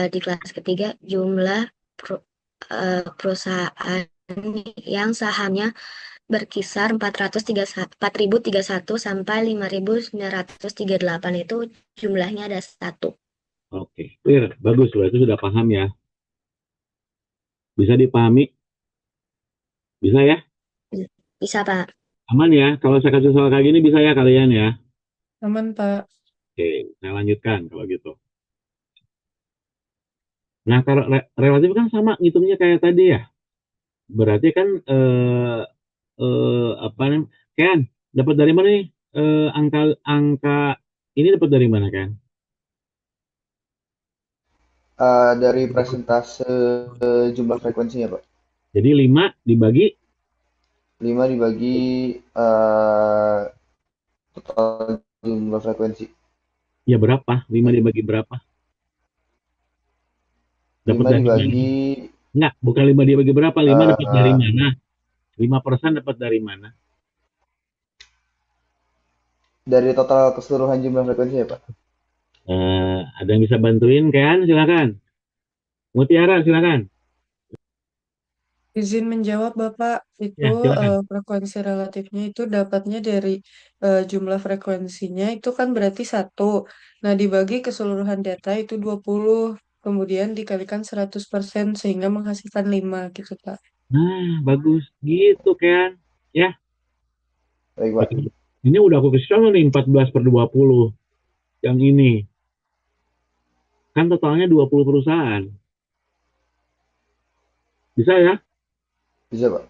di kelas ketiga jumlah perusahaan yang sahamnya berkisar 4.031 sampai 5.938 itu jumlahnya ada satu. Oke, clear, bagus loh, itu sudah paham ya. Bisa dipahami? Bisa ya? Bisa, Pak. Aman ya? Kalau saya kasih soal kayak gini bisa ya kalian ya? Aman, Pak. Oke, saya lanjutkan kalau gitu. Nah, kalau relatif kan sama ngitungnya kayak tadi ya. Berarti kan apa namanya? Kan dapat dari mana nih? Angka angka ini dapat dari mana kan? Dari presentase jumlah frekuensinya, Pak. Jadi 5 dibagi 5 dibagi total jumlah frekuensi. ya berapa? 5 dibagi berapa? Dapat 5 dari mana? dibagi Enggak, bukan 5 dibagi berapa? 5 dapat dari eh, mana? 5% dapat dari mana? dari total keseluruhan jumlah frekuensi ya, Pak. Ada yang bisa bantuin kan? Silakan. Mutiara, silakan. Izin menjawab, Bapak. Ya, Itu silakan. frekuensi relatifnya itu dapatnya dari jumlah frekuensinya itu kan berarti satu. Nah, dibagi keseluruhan data itu 20. Kemudian dikalikan 100% sehingga menghasilkan 5 gitu, Pak. Nah, bagus. Gitu kan. Ya, Baik, Pak. ini udah aku kasih contoh nih 14/20. Yang ini. Kan totalnya 20 perusahaan. Bisa ya? Bisa, Pak.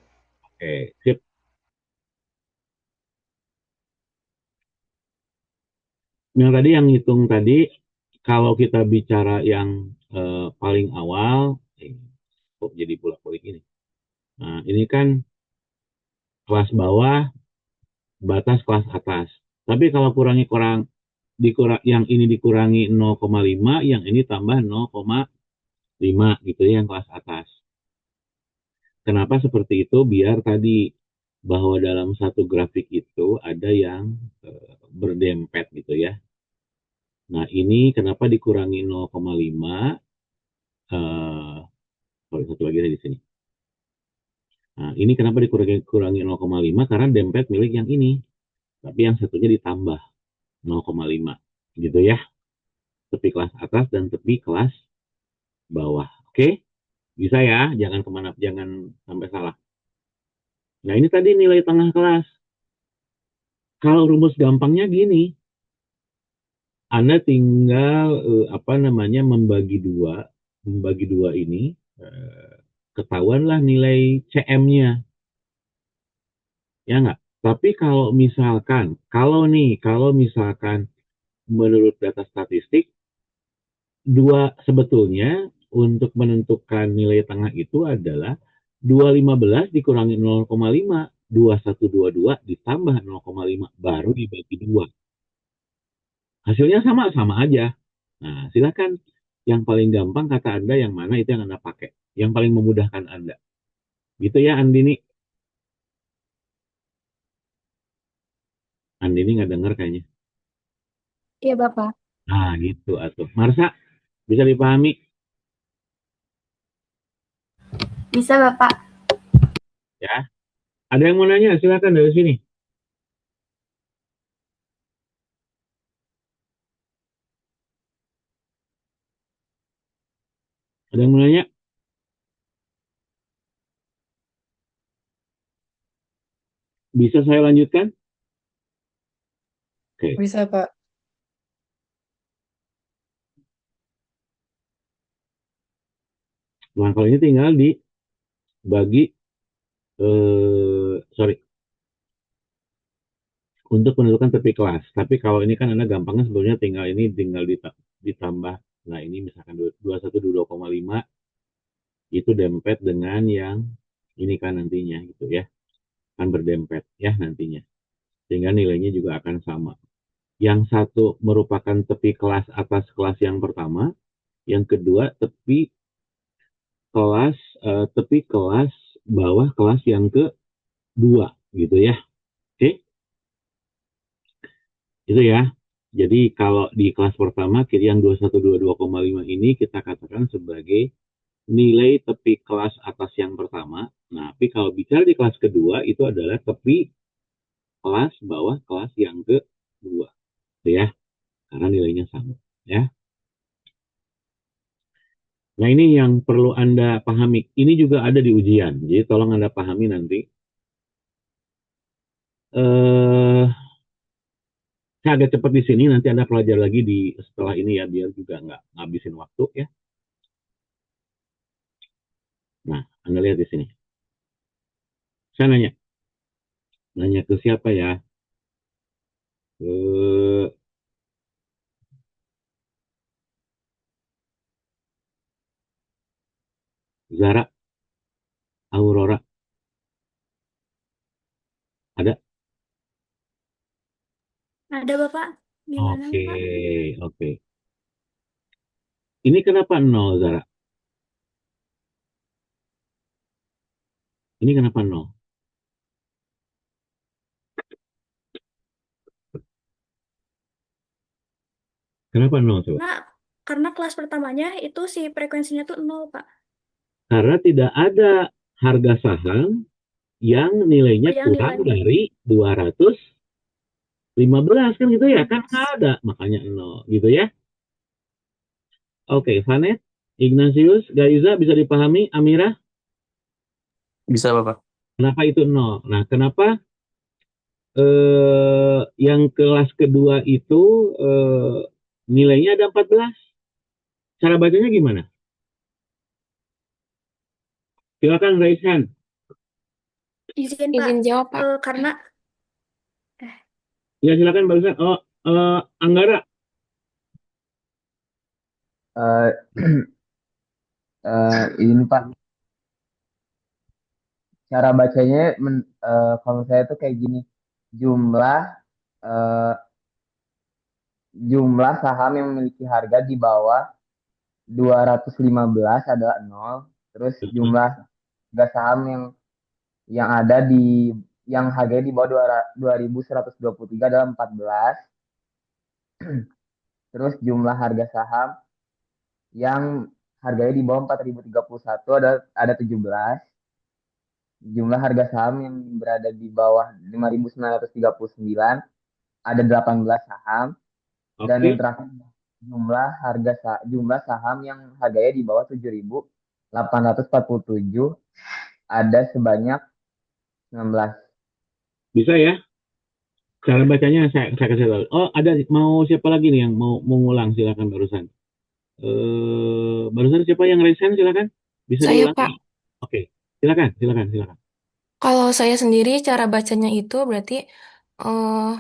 Oke, sip. Yang tadi yang hitung tadi, kalau kita bicara yang paling awal, kok jadi bolak-balik ini? Nah, ini kan kelas bawah, batas kelas atas. Tapi kalau yang ini dikurangi 0,5, yang ini tambah 0,5 gitu ya yang kelas atas. Kenapa seperti itu? Biar tadi bahwa dalam satu grafik itu ada yang berdempet gitu ya. Nah, ini kenapa dikurangi 0,5? Sorry, satu lagi di sini. Nah, ini kenapa dikurangi 0,5? Karena dempet milik yang ini. Tapi yang satunya ditambah 0,5. Gitu ya. Tepi kelas atas dan tepi kelas bawah. Oke? Bisa ya, jangan sampai salah. Nah, ini tadi nilai tengah kelas. Kalau rumus gampangnya gini, Anda tinggal membagi dua ini, ketahuanlah nilai CM-nya, ya nggak? Tapi kalau misalkan menurut data statistik, sebetulnya untuk menentukan nilai tengah itu adalah 215 dikurangi 0,5, 2122 ditambah 0,5 baru dibagi 2. Hasilnya sama aja. Nah, silakan yang paling gampang kata Anda yang mana itu yang Anda pakai. Yang paling memudahkan Anda. Gitu ya, Andini. Andini nggak dengar kayaknya. Iya, Bapak. Nah, gitu atuh. Marsa, bisa dipahami? Bisa, Bapak. Ya. Ada yang mau nanya? Silakan dari sini. Ada yang mau nanya? Bisa saya lanjutkan? Oke. Bisa, Pak. Nah, kalau ini tinggal dibagi, sorry, untuk menentukan tepi kelas. Tapi kalau ini kan Anda gampangnya sebenarnya tinggal ditambah. Nah, ini misalkan 21, 22,5 itu dempet dengan yang ini kan nantinya gitu ya. Kan berdempet ya nantinya. Sehingga nilainya juga akan sama. Yang satu merupakan tepi kelas atas kelas yang pertama, yang kedua tepi kelas bawah kelas yang kedua gitu ya. Oke, itu ya. Jadi kalau di kelas pertama yang 21, 22,5 ini kita katakan sebagai nilai tepi kelas atas yang pertama. Nah, tapi kalau bicara di kelas kedua itu adalah tepi kelas bawah kelas yang kedua. Gitu ya. Karena nilainya sama ya. Nah, ini yang perlu Anda pahami. Ini juga ada di ujian. Jadi tolong Anda pahami nanti. Eh, saya agak cepat di sini. Nanti Anda pelajari lagi setelah ini ya, biar juga nggak ngabisin waktu ya. Nah, Anda lihat di sini. Saya nanya ke siapa ya? Ke Zara, Aurora, ada? Ada Bapak? Gimana Oke, Pak? oke. Ini kenapa nol, Zara? Ini kenapa nol? Kenapa nol coba? Karena kelas pertamanya itu si frekuensinya tuh 0 Pak. Karena tidak ada harga saham yang nilainya Yang kurang nilainya dari 215 kan gitu ya, kan nggak ada, makanya nol gitu ya. Oke, Vanet, Ignatius, Gaiza bisa dipahami, Amira, Bisa, Bapak. kenapa itu nol? Nah, kenapa yang kelas kedua itu nilainya ada 14? Cara bacanya gimana? Silakan raise hand. izin Pak. Izin jawab, Pak. Karena Ya silakan barusan. Oh, Anggara. Eh, ini Pak, cara bacanya kalau saya tuh kayak gini, jumlah eh, jumlah saham yang memiliki harga di bawah 215 adalah nol. Terus jumlah harga saham yang ada yang harganya di bawah 2123 adalah 14. Terus jumlah harga saham yang harganya di bawah 4031 ada 17. Jumlah harga saham yang berada di bawah 5.939 ada 18 saham. Dan yang terakhir jumlah saham yang harganya di bawah 7.847 ada sebanyak 19. Bisa ya? Cara bacanya saya kasih tahu. Oh, ada mau siapa lagi nih yang mau ngulang, silakan barusan. Barusan siapa yang raise hand, silakan. Bisa Saya, diulang? Pak. Oke. Silakan. Kalau saya sendiri cara bacanya itu berarti eh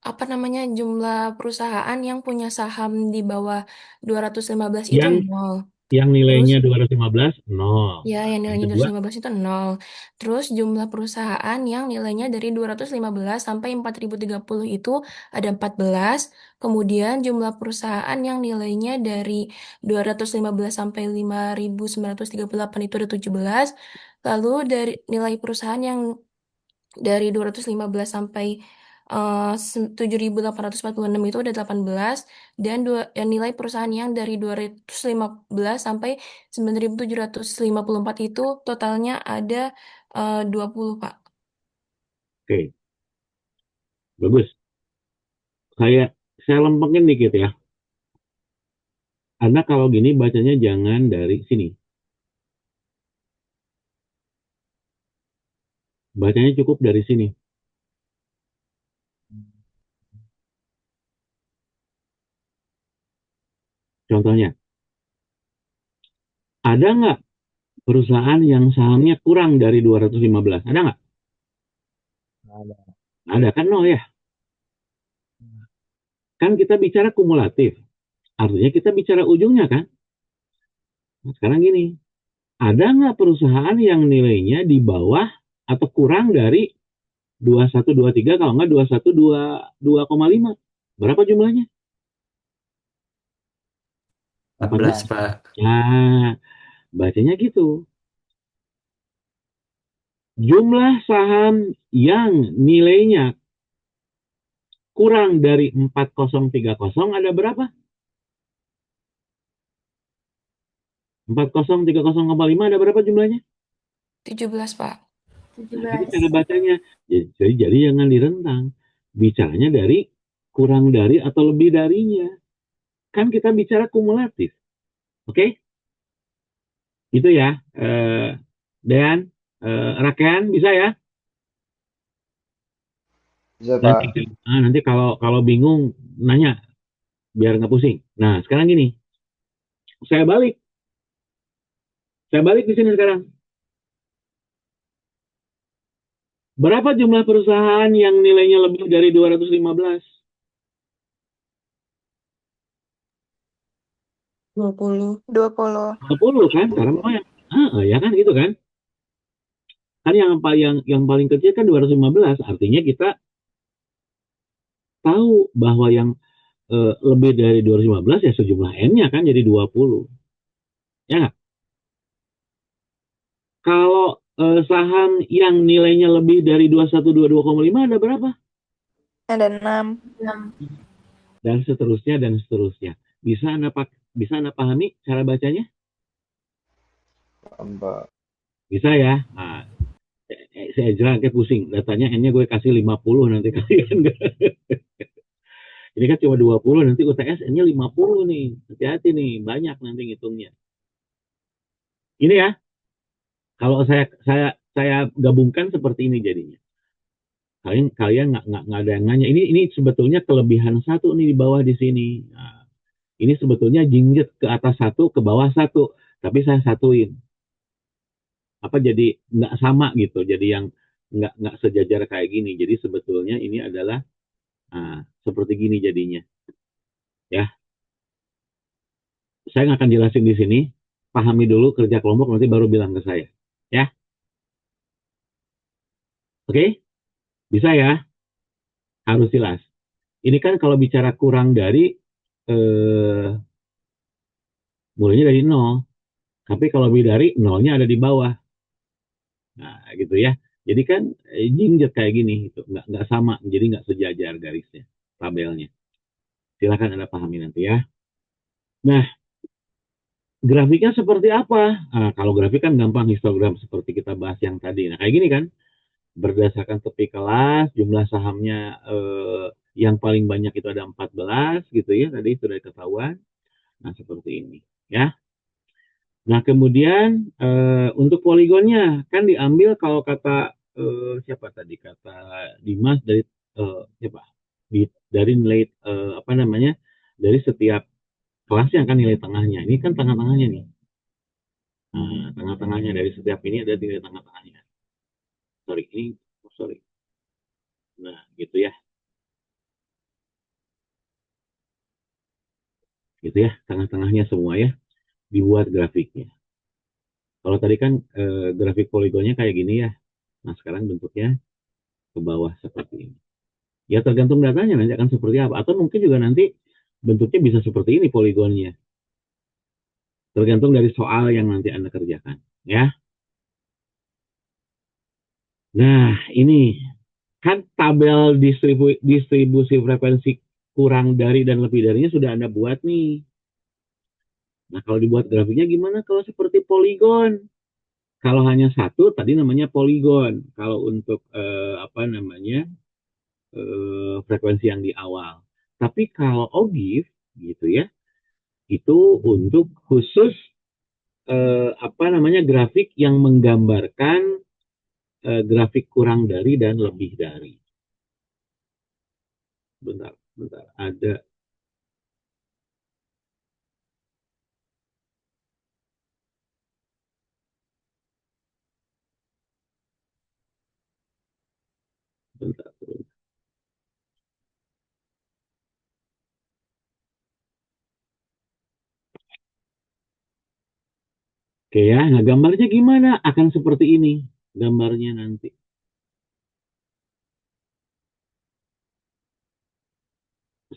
apa namanya jumlah perusahaan yang punya saham di bawah 215 itu Yang nol. Yang Terus nilainya 215, 0. ya, yang Yang nilainya kedua, 215 itu 0. Terus jumlah perusahaan yang nilainya dari 215 sampai 4030 itu ada 14. Kemudian jumlah perusahaan yang nilainya dari 215 sampai 5938 itu ada 17. Lalu dari nilai perusahaan yang dari 215 sampai 7846 itu ada 18, dan nilai perusahaan yang dari 215 sampai 9754 itu totalnya ada 20, Pak. oke, bagus. Saya lempengin dikit ya. Anda kalau gini bacanya jangan dari sini. Bacanya cukup dari sini. Contohnya, ada nggak perusahaan yang sahamnya kurang dari 215? Ada nggak? Ada. Ada kan, no ya? Kan kita bicara kumulatif. Artinya kita bicara ujungnya kan? Nah, sekarang gini, ada nggak perusahaan yang nilainya di bawah atau kurang dari 2123, kalau nggak 2122,5? Berapa jumlahnya? 14, 14. Pak. Nah, bacanya gitu. Jumlah saham yang nilainya kurang dari 4030 ada berapa? 4030,5 ada berapa jumlahnya? 17, Pak. Nah, itu cara bacanya. Jadi jangan direntang. Bicaranya dari kurang dari atau lebih darinya. Kan kita bicara kumulatif. Oke? Itu ya. Dan Rakean bisa ya? Bisa, Pak. Nanti kalau bingung nanya biar nggak pusing. Nah, sekarang gini. Saya balik. Saya balik di sini sekarang. Berapa jumlah perusahaan yang nilainya lebih dari 215? 20. 20 kan? Karena lumayan. Ya kan gitu kan? Kan yang paling kecil kan 215. Artinya kita tahu bahwa yang lebih dari 215 ya sejumlah N-nya kan jadi 20. Ya nggak? Kalau saham yang nilainya lebih dari 2122,5 ada berapa? Ada 6. Dan seterusnya dan seterusnya. Bisa Anda pahami cara bacanya? Pak. Bisa ya? Nah, saya jelas kayak pusing. Datanya N-nya gue kasih 50 nanti kalian. Ini kan cuma 20, nanti UTS N-nya 50 nih. Hati-hati nih, banyak nanti ngitungnya. Ini ya, kalau saya gabungkan seperti ini jadinya. Kalian nggak ada yang nanya. Ini sebetulnya kelebihan satu nih di bawah di sini. Nah, ini sebetulnya jingjet ke atas satu, ke bawah satu. Tapi saya satuin. Apa jadi nggak sama gitu. Jadi yang nggak sejajar kayak gini. Jadi sebetulnya ini adalah seperti gini jadinya. Ya, saya nggak akan jelasin di sini. Pahami dulu kerja kelompok, nanti baru bilang ke saya. Ya, oke? Bisa ya? Harus jelas. Ini kan kalau bicara kurang dari, mulainya dari 0. Tapi kalau lebih dari, 0-nya ada di bawah. Nah, gitu ya. Jadi kan jingjet kayak gini, gitu. Nggak sama, jadi nggak sejajar garisnya, tabelnya. Silakan Anda pahami nanti ya. Nah, grafiknya seperti apa? Nah, kalau grafik kan gampang, histogram seperti kita bahas yang tadi. Nah, kayak gini kan, berdasarkan tepi kelas, jumlah sahamnya yang paling banyak itu ada 14 gitu ya, tadi sudah ketahuan. Nah, seperti ini ya. Nah, kemudian untuk poligonnya kan diambil kalau kata siapa tadi, kata Dimas, dari siapa? Dari nilai apa namanya? Dari setiap kelas yang kan nilai tengahnya. Ini kan tengah-tengahnya nih. Nah, tengah-tengahnya dari setiap ini ada nilai tengah-tengahnya. Sorry. Nah, gitu ya. Gitu ya, tengah-tengahnya semua ya. dibuat grafiknya. Kalau tadi kan grafik poligonnya kayak gini ya. Nah, sekarang bentuknya ke bawah seperti ini. Ya tergantung datanya nanti akan seperti apa. Atau mungkin juga nanti bentuknya bisa seperti ini poligonnya. Tergantung dari soal yang nanti Anda kerjakan. Ya. Nah, ini kan tabel distribusi frekuensi kurang dari dan lebih darinya sudah Anda buat nih. Nah, kalau dibuat grafiknya gimana kalau seperti poligon? Kalau hanya satu, tadi namanya poligon. Kalau untuk apa namanya frekuensi yang di awal. Tapi kalau OGIF, gitu ya, itu untuk khusus apa namanya grafik yang menggambarkan grafik kurang dari dan lebih dari. Bentar, bentar. Ada. Bentar, bentar. Oke ya, nah gambarnya gimana? Akan seperti ini gambarnya nanti.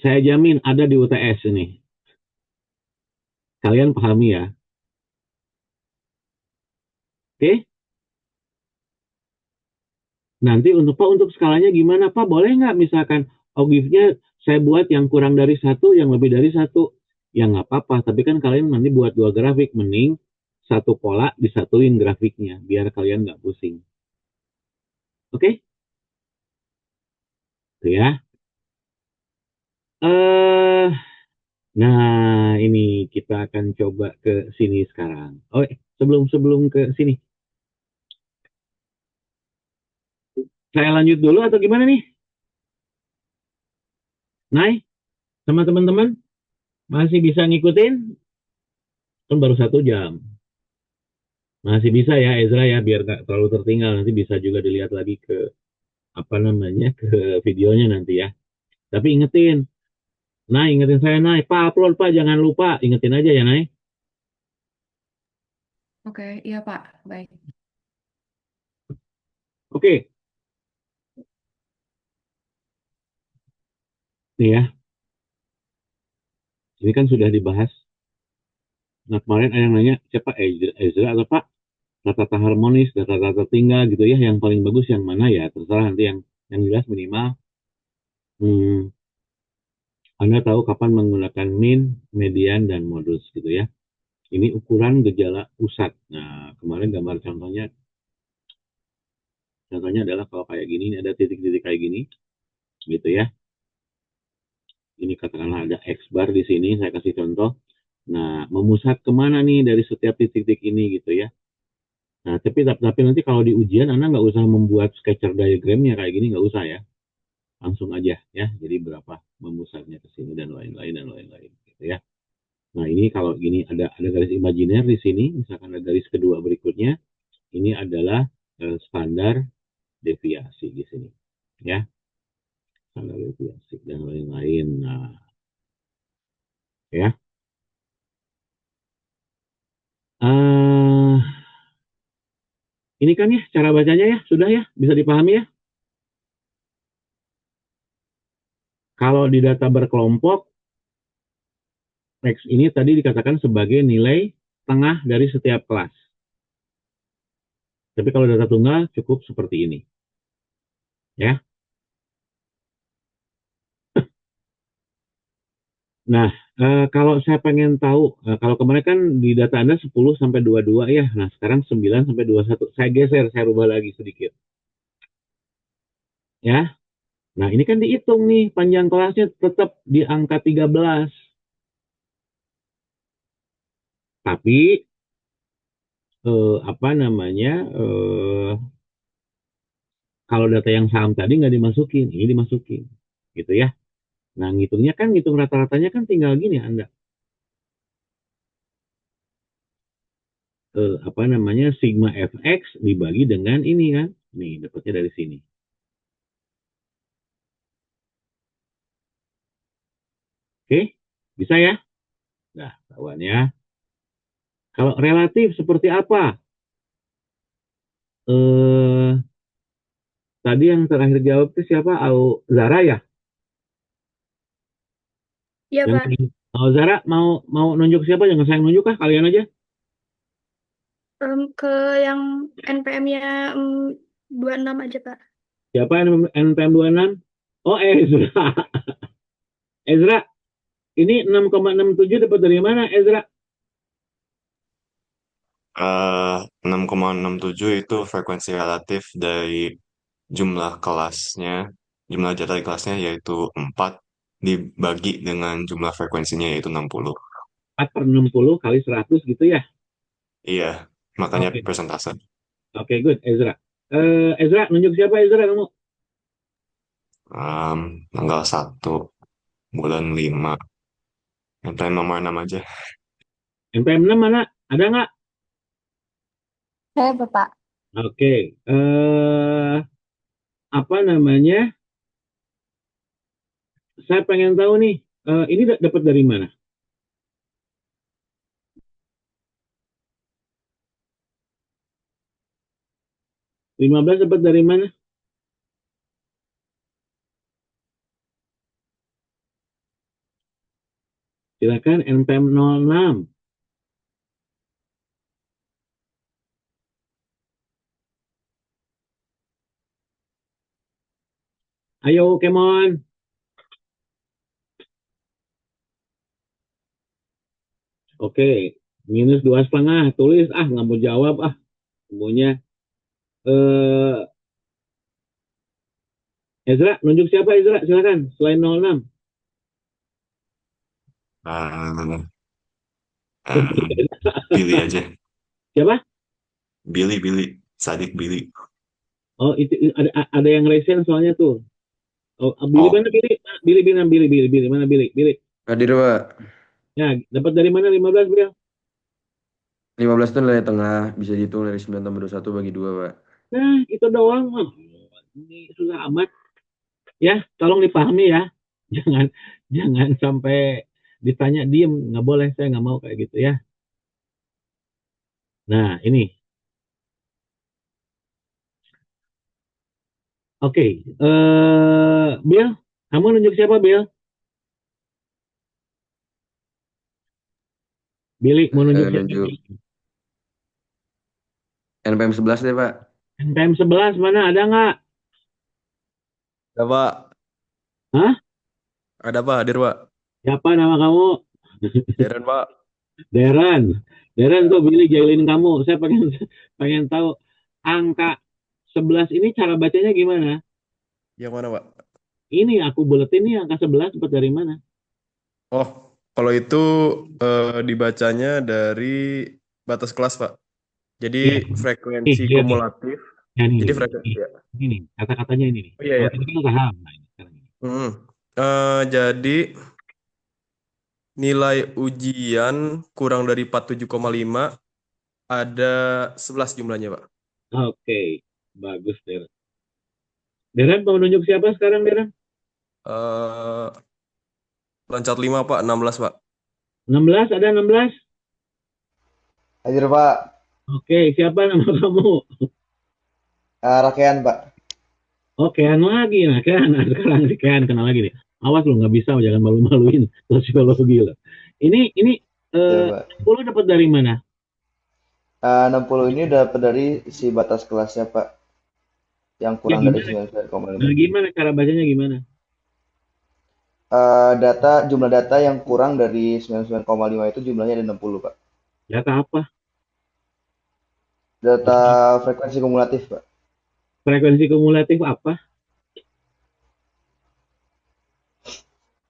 Saya jamin ada di UTS ini. Kalian pahami ya? Oke? Nanti untuk Pak, untuk skalanya gimana Pak? Boleh nggak misalkan OGIF-nya saya buat yang kurang dari satu, yang lebih dari satu? Ya nggak apa-apa, tapi kan kalian nanti buat dua grafik, mending satu pola disatuin grafiknya, biar kalian nggak pusing. Oke? Tuh ya. Eh, nah ini kita akan coba ke sini sekarang. Oh, sebelum ke sini, saya lanjut dulu atau gimana nih? Nay, sama teman-teman masih bisa ngikutin? Kan baru 1 jam. Masih bisa ya Ezra ya, biar nggak terlalu tertinggal. Nanti bisa juga dilihat lagi ke apa namanya ke videonya nanti ya. Tapi ingetin, Nay, ingetin saya Nay, Pak upload Pak, jangan lupa, ingetin aja ya Nay. Oke, iya Pak, baik. Oke, nih ya, ini kan sudah dibahas. Nah kemarin ada yang nanya siapa Ezra atau Pak, tata harmonis, data tinggal gitu ya, yang paling bagus yang mana ya, terserah nanti yang jelas minimal. Anda tahu kapan menggunakan min, median, dan modus gitu ya. Ini ukuran gejala pusat. Nah, kemarin gambar contohnya adalah kalau kayak gini, ini ada titik-titik kayak gini, gitu ya. Ini katakanlah ada X bar di sini, saya kasih contoh. Nah, memusat kemana nih dari setiap titik-titik ini gitu ya. Nah, tapi nanti kalau di ujian, Anda nggak usah membuat sketcher diagramnya kayak gini, nggak usah ya. Langsung aja ya, jadi berapa memusatnya ke sini dan lain-lain, gitu ya. Nah, ini kalau gini ada garis imajiner di sini, misalkan ada garis kedua berikutnya, ini adalah standar deviasi di sini, ya, standar deviasi dan lain-lain. Nah, ya, uh, ini kan ya cara bacanya ya, sudah ya, bisa dipahami ya. Kalau di data berkelompok, X ini tadi dikatakan sebagai nilai tengah dari setiap kelas. Tapi kalau data tunggal cukup seperti ini, ya. Nah, kalau saya pengen tahu, kalau kemarin kan di data Anda 10 sampai 22 ya. Nah, sekarang 9 sampai 21. Saya geser, saya rubah lagi sedikit. Ya. Nah, ini kan dihitung nih, panjang kelasnya tetap di angka 13. Tapi, apa namanya, kalau data yang saham tadi nggak dimasukin, ini dimasukin. Gitu ya. Nah, ngitungnya kan, ngitung rata-ratanya kan tinggal gini Anda. Apa namanya, sigma fx dibagi dengan ini kan. Nih, dapatnya dari sini. Oke, bisa ya? Nah, kawan ya. Kalau relatif seperti apa? Eh, tadi yang terakhir jawab itu siapa? Zara ya? Iya, Yang Pak. Zara mau mau nunjuk siapa? Jangan saya nunjuk kah? Kalian aja. Ke yang NPM-nya 26 aja, Pak. Siapa NPM 26? Oh, Ezra. Ezra, ini 6,67 dapat dari mana, Ezra? 6,67 itu frekuensi relatif dari jumlah kelasnya, jumlah data di kelasnya yaitu 4 dibagi dengan jumlah frekuensinya yaitu 60. 4 per 60 kali 100 gitu ya? Iya, makanya Oke, persentase. oke, good, Ezra. Ezra, nunjuk siapa Ezra kamu? Tanggal 1 bulan 5. Yang tadi nomor 6 aja. NPM 6 mana? Ada nggak? Saya Bapak. Oke, apa namanya? Saya pengen tahu nih, ini dapat dari mana? Lima belas dapat dari mana? Silakan NPM 06. Ayo, come on. Oke, minus 2,5. Tulis, nggak mau jawab, semuanya. Ezra, nunjuk siapa Ezra? Silakan, selain 06. Ah, Billy aja. Siapa? Billy. Sadik Billy. Oh, itu ada yang resen soalnya tuh. Oh, Billy Oh, mana Billy? Billy mana Billy? Billy. Hadir, Pak. Ya, dapat dari mana 15 beliau? 15 itu nilai tengah. Bisa dihitung dari 9 tambah 21 bagi 2, Pak. Nah, itu doang. Oh, ini susah amat. Ya, tolong dipahami ya. Jangan jangan sampai ditanya diem. Nggak boleh, saya nggak mau kayak gitu ya. Nah, ini. Oke. Bill, kamu nunjuk siapa, Bill? Billy, mau nunjuk siapa? Nunjuk NPM 11 deh, Pak. NPM 11 mana? Ada nggak? Ada, Pak. Hah? Ada, Pak. Hadir, Pak. Siapa nama kamu? Deren, Pak. Deren. Deren tuh Billy jahilin kamu. Saya pengen pengen tahu angka 11 ini cara bacanya gimana? Yang mana, Pak? Ini aku buletin nih angka 11 dapat dari mana? Oh, kalau itu dibacanya dari batas kelas, Pak. Jadi Iya. frekuensi Lihat nih. kumulatif. Ya, nih, Jadi nih. frekuensi ya. Ini kata-katanya ini nih. Oh, iya, Kalau iya. tadi kan paham. Nah, ini sekarang ini. Jadi nilai ujian kurang dari 47,5 ada 11 jumlahnya, Pak. Oke, bagus Deren. Deren mau nunjuk siapa sekarang Deren? Eh loncat 5, Pak. 16, Pak. 16 ada 16? Hadir Pak. Oke, siapa nama kamu? Rakean Pak. Oh, Kean lagi. Nah, Kean. Nah, sekarang si Kean kenal lagi nih. Awas lu nggak bisa, jangan malu-maluin sosiologi lo. Ini Ya Pak. 60 dapat dari mana? 60 ini dapat dari si batas kelasnya Pak. Yang Ya kurang dari gimana? 99,5. Nah, gimana cara bacanya gimana? Jumlah data yang kurang dari 99,5 itu jumlahnya ada 60 Pak. Data apa? Data frekuensi kumulatif Pak. Frekuensi kumulatif apa?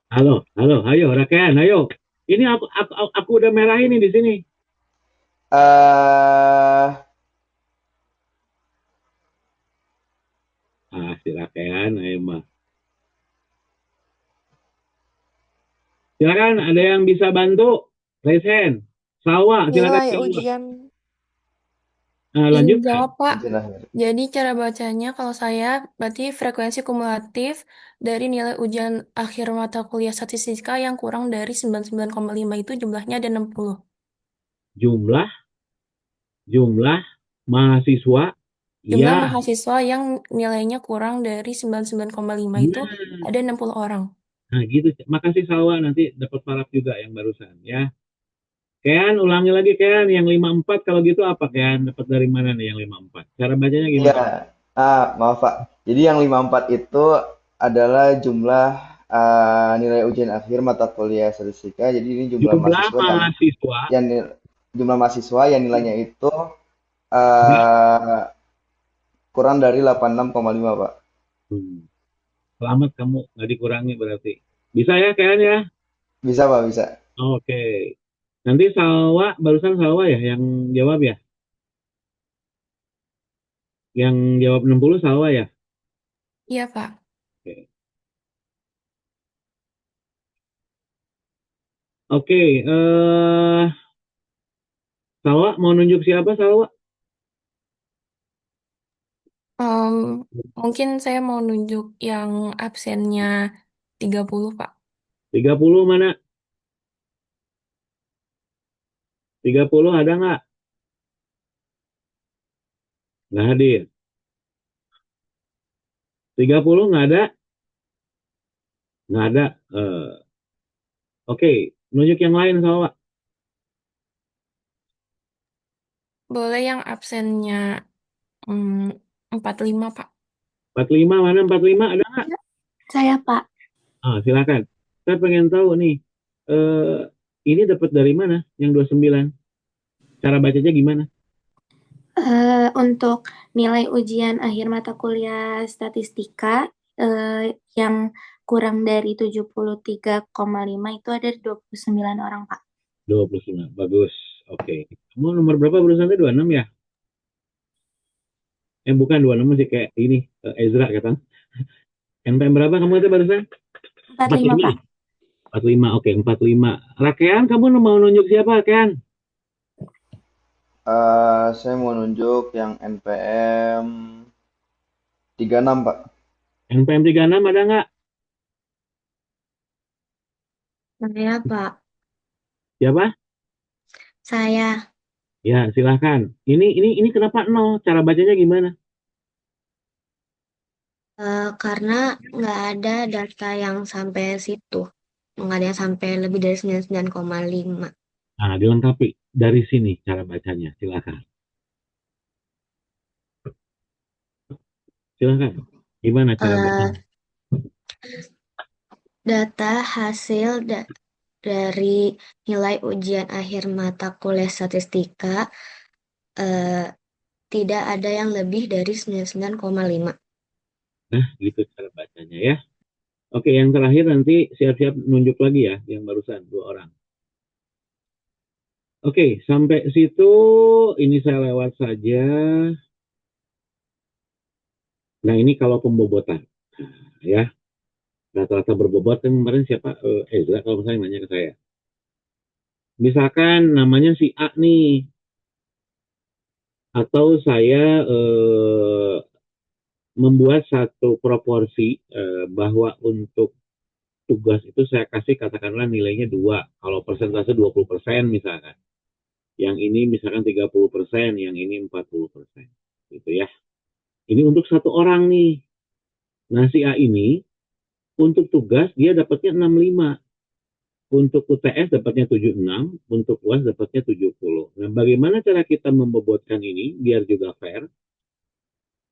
Halo, ayo Rakean, ayo. Ini aku udah merah ini di sini. Si Rakean, ayo mah. Silakan, ada yang bisa bantu? Raise hand. Sawa, silakan. Nilai ujian Lanjut. jawab, Pak. Jadi cara bacanya kalau saya berarti frekuensi kumulatif dari nilai ujian akhir mata kuliah statistika yang kurang dari 99,5 itu jumlahnya ada 60. jumlah jumlah mahasiswa Jumlah ya. mahasiswa yang nilainya kurang dari 99,5 itu Nah, ada 60 orang. nah gitu. Makasih Salwa, nanti dapat paraf juga yang barusan ya. Kean, ulangi lagi Kean, yang 54 kalau gitu apa Kean? Dapat dari mana nih yang 54? Cara bacanya Iya, gimana? maaf Pak. Jadi yang 54 itu adalah jumlah nilai ujian akhir mata kuliah statistika. Jadi ini jumlah Jumlah mahasiswa mahasiswa jumlah mahasiswa yang nilainya itu ya. eh, kurang dari 86,5 Pak. Selamat kamu nggak dikurangi berarti. Bisa ya Kean ya? Bisa Pak, bisa. Oke. Nanti Salwa, barusan Salwa ya yang jawab ya? Yang jawab 60 Salwa ya? Iya, Pak. Oke. Oke, Salwa mau nunjuk siapa Salwa? Em, mungkin saya mau nunjuk yang absennya 30, Pak. 30 mana? 30 ada nggak? Nggak hadir. 30 nggak ada? Nggak ada. Oke, nunjuk yang lain Salwa. Boleh yang absennya 45, Pak. 45 mana? 45 ada nggak? Saya, Pak. Silakan. Saya pengen tahu nih, ini dapat dari mana yang 29? Cara bacanya gimana? Untuk nilai ujian akhir mata kuliah statistika yang kurang dari 73,5 itu ada 29 orang, Pak. 29, bagus. Oke. Kamu nomor berapa barusan tadi? 26 ya? Bukan 26 sih, kayak ini, Ezra kata. NPM berapa kamu itu barusan? 45, Pak. 45, oke, 45. Rakean, kamu mau nunjuk siapa, Rakean? Saya mau nunjuk yang NPM 36 Pak. NPM 36 ada nggak? Saya, Pak. Siapa? Saya. Ya, silahkan. Ini kenapa 0? Cara bacanya gimana? Karena nggak ada data yang sampai situ. Nggak ada yang sampai lebih dari 99,5. Nah, dilengkapi dari sini cara bacanya. Silahkan. Silahkan. Gimana cara bacanya? Data hasil dari nilai ujian akhir mata kuliah statistika tidak ada yang lebih dari 99,5. Nah, gitu cara bacanya ya. Oke, yang terakhir nanti siap-siap nunjuk lagi ya, yang barusan 2 orang. Oke, sampai situ ini saya lewat saja. Nah, ini kalau pembobotan. Ya, rata-rata berbobot kan kemarin siapa? Ezra kalau misalnya nanya ke saya. Misalkan namanya si A nih, atau saya membuat satu proporsi bahwa untuk tugas itu saya kasih katakanlah nilainya 2, kalau persentase 20% misalkan. Yang ini misalkan 30%, yang ini 40%. Gitu ya. Ini untuk satu orang nih. Nah, si A ini untuk tugas dia dapatnya 65. Untuk UTS dapatnya 76, untuk UAS dapatnya 70. Nah, bagaimana cara kita membobotkan ini biar juga fair?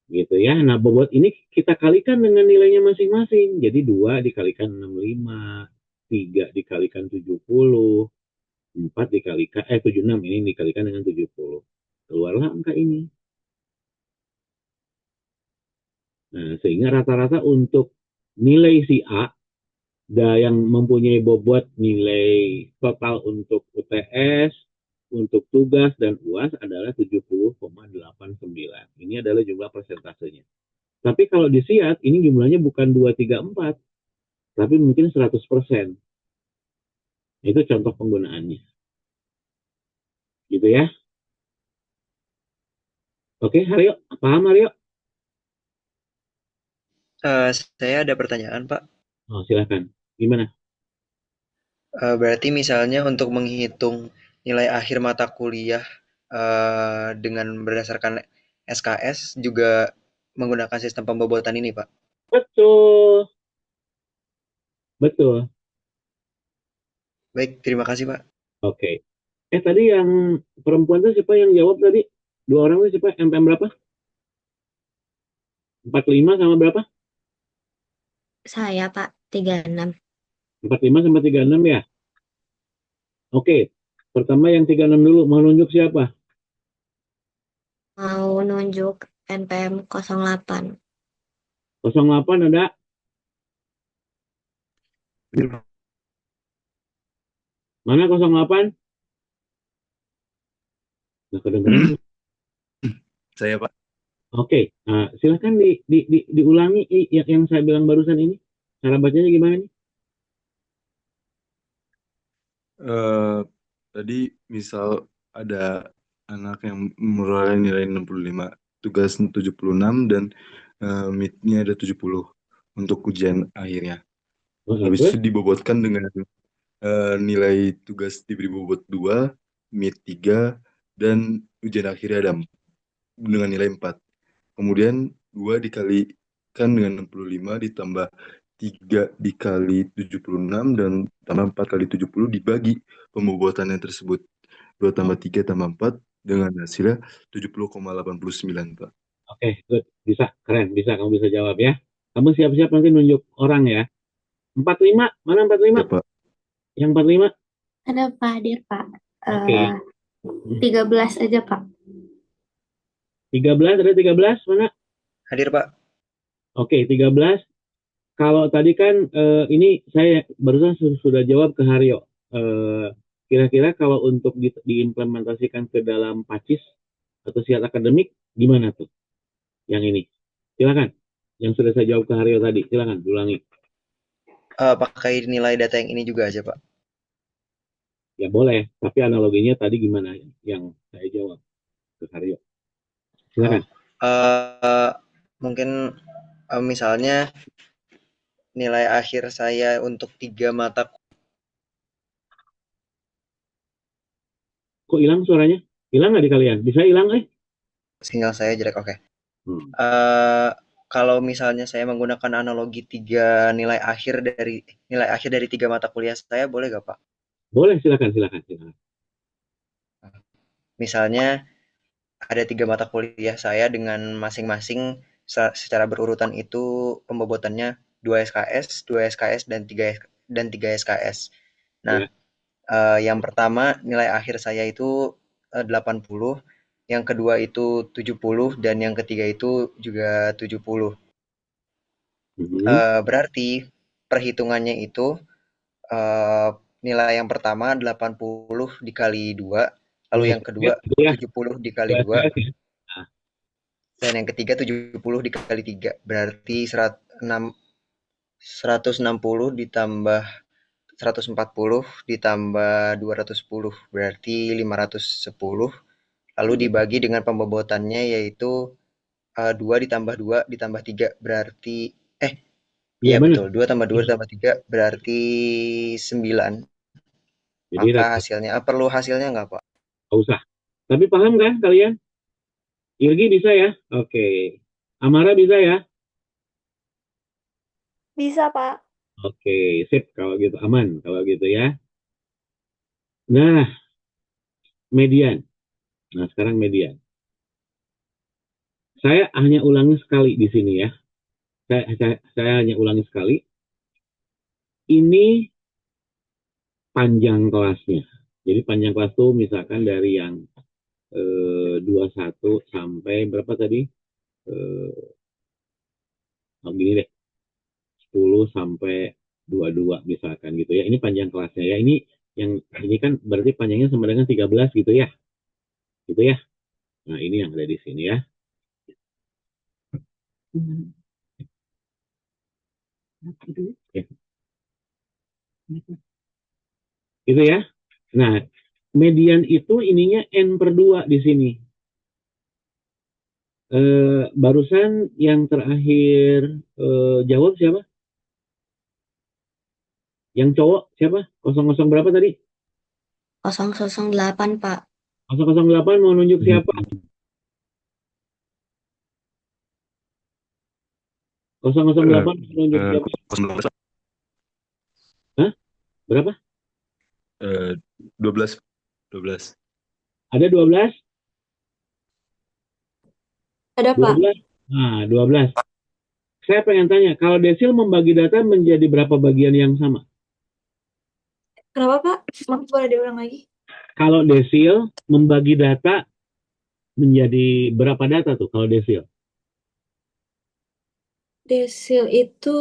Gitu ya. Nah, bobot ini kita kalikan dengan nilainya masing-masing. Jadi 2 dikalikan 65, 3 dikalikan 70, 4 dikalikan 76, ini dikalikan dengan 70. Keluarlah angka ini. Nah, sehingga rata-rata untuk nilai si A yang mempunyai bobot nilai total untuk UTS, untuk tugas dan UAS adalah 70,89. Ini adalah jumlah persentasenya. Tapi kalau di SIAT, ini jumlahnya bukan 2, 3, 4, tapi mungkin 100%. Itu contoh penggunaannya. Gitu ya. Oke, Haryo. Paham, Haryo? Saya ada pertanyaan, Pak. Silakan. Gimana? Berarti misalnya untuk menghitung nilai akhir mata kuliah dengan berdasarkan SKS juga menggunakan sistem pembobotan ini, Pak. Betul, betul. Baik, terima kasih, Pak. Oke. Tadi yang perempuan tuh siapa yang jawab tadi? Dua orang tuh siapa? MPM berapa? 45 sama berapa? Saya Pak 36. 45 sama 36 ya? Oke. Pertama yang 36 dulu. Mau nunjuk siapa? Mau nunjuk NPM 08. 08 ada? Mana 08? Nggak kedengeran. Saya Pak. Oke. Nah, silahkan diulangi yang saya bilang barusan ini. Cara bacanya gimana nih? Tadi misal ada anak yang memperoleh nilai 65, tugas 76 dan mid-nya ada 70 untuk ujian akhirnya. Habis itu dibobotkan dengan nilai tugas diberi bobot 2, mid 3, dan ujian akhirnya ada dengan nilai 4. Kemudian 2 dikalikan dengan 65 ditambah 3 dikali 76 dan tambah 4 kali 70 dibagi pembobotannya tersebut. 2 tambah 3 tambah 4 dengan hasilnya 70,89, Pak. Oke, good. Bisa, keren. Bisa, kamu bisa jawab ya. Kamu siap-siap nanti nunjuk orang ya. 45, mana 45? Ya, Pak. Yang 45? Ada Pak Hadir, Pak. Oke. 13 aja, Pak. 13, ada 13, mana? Hadir, Pak. Oke, 13. Kalau tadi kan ini saya barusan sudah jawab ke Haryo. Kira-kira kalau untuk diimplementasikan ke dalam PACIS atau siat akademik, gimana tuh? Yang ini. Silakan. Yang sudah saya jawab ke Haryo tadi, silakan ulangi. Pakai nilai data yang ini juga aja, Pak. Ya boleh, tapi analoginya tadi gimana yang saya jawab ke Haryo? Silakan. Mungkin misalnya nilai akhir saya untuk 3 mata. Kok hilang suaranya? Hilang nggak di kalian? Bisa hilang Sinyal saya jelek, oke. Kalau misalnya saya menggunakan analogi nilai akhir dari 3 mata kuliah saya, boleh gak, Pak? Boleh, silakan. Misalnya ada 3 mata kuliah saya dengan masing-masing secara berurutan itu pembobotannya 2 SKS, 2 SKS, dan 3 SKS. Nah, yang pertama nilai akhir saya itu 80, yang kedua itu 70, dan yang ketiga itu juga 70. Berarti perhitungannya itu nilai yang pertama 80 dikali 2, lalu yang kedua 70 dikali 2, dan yang ketiga 70 dikali 3. Berarti 160 ditambah 140 ditambah 210, berarti 510. Lalu dibagi dengan pembobotannya yaitu 2 ditambah 2 ditambah 3, berarti iya betul, 2 tambah 2 ditambah 3 berarti 9. Jadi maka hasilnya, perlu hasilnya nggak, Pak? Nggak usah. Tapi paham kan kalian? Irgi bisa ya? Oke. Amara bisa ya? Bisa, Pak. Oke, sip kalau gitu. Aman kalau gitu ya. Nah, median. Nah, sekarang median. Saya hanya ulangi sekali di sini ya. Saya hanya ulangi sekali. Ini panjang kelasnya. Jadi panjang kelas tuh misalkan dari yang 21 sampai berapa tadi? Gini deh. 10 sampai 22 misalkan gitu ya. Ini panjang kelasnya ya. Ini kan berarti panjangnya sama dengan 13 gitu ya. Gitu ya. Nah, ini yang ada di sini ya. Gitu ya. Nah, median itu ininya N/2 di sini. Barusan yang terakhir jawab siapa? Yang cowok siapa? 00 berapa tadi? 008, Pak. 008 mau nunjuk siapa? 008 mau nunjuk siapa? 012, Hah? Berapa? 12. 12. Ada 12? Ada, Pak. 12? Nah, 12. Saya pengen tanya, kalau desil membagi data menjadi berapa bagian yang sama? Kenapa, Pak? Maaf, boleh diulang lagi? Kalau desil membagi data menjadi berapa data tuh kalau desil? Desil itu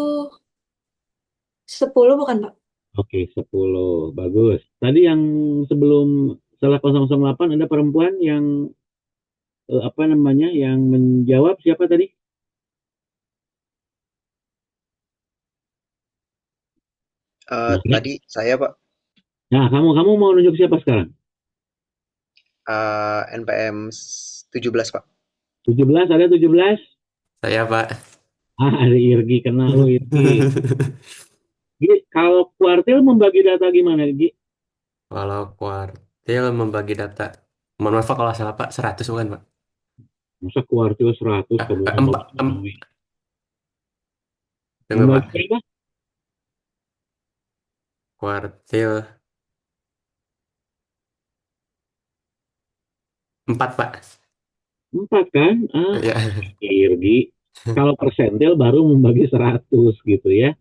10 bukan, Pak? Oke, 10. Bagus. Tadi yang sebelum setelah 008 ada perempuan yang apa namanya yang menjawab siapa tadi? Tadi saya Pak, Nah, kamu mau nunjuk siapa sekarang? NPM 17 Pak. 17, ada 17? Saya, Pak. Ada Irgi, kena lo Irgi. Gi, kalau kuartil membagi data gimana, Gi? Kalau kuartil membagi data, mohon maaf Pak, kalau salah Pak, 100 bukan Pak? Masa kuartil 100 kamu ngomong Tunggu Pak, membagi berapa? kuartil 4 Pak. 4 kan? Ya. Irgi. Kalau persentil baru membagi 100 gitu ya.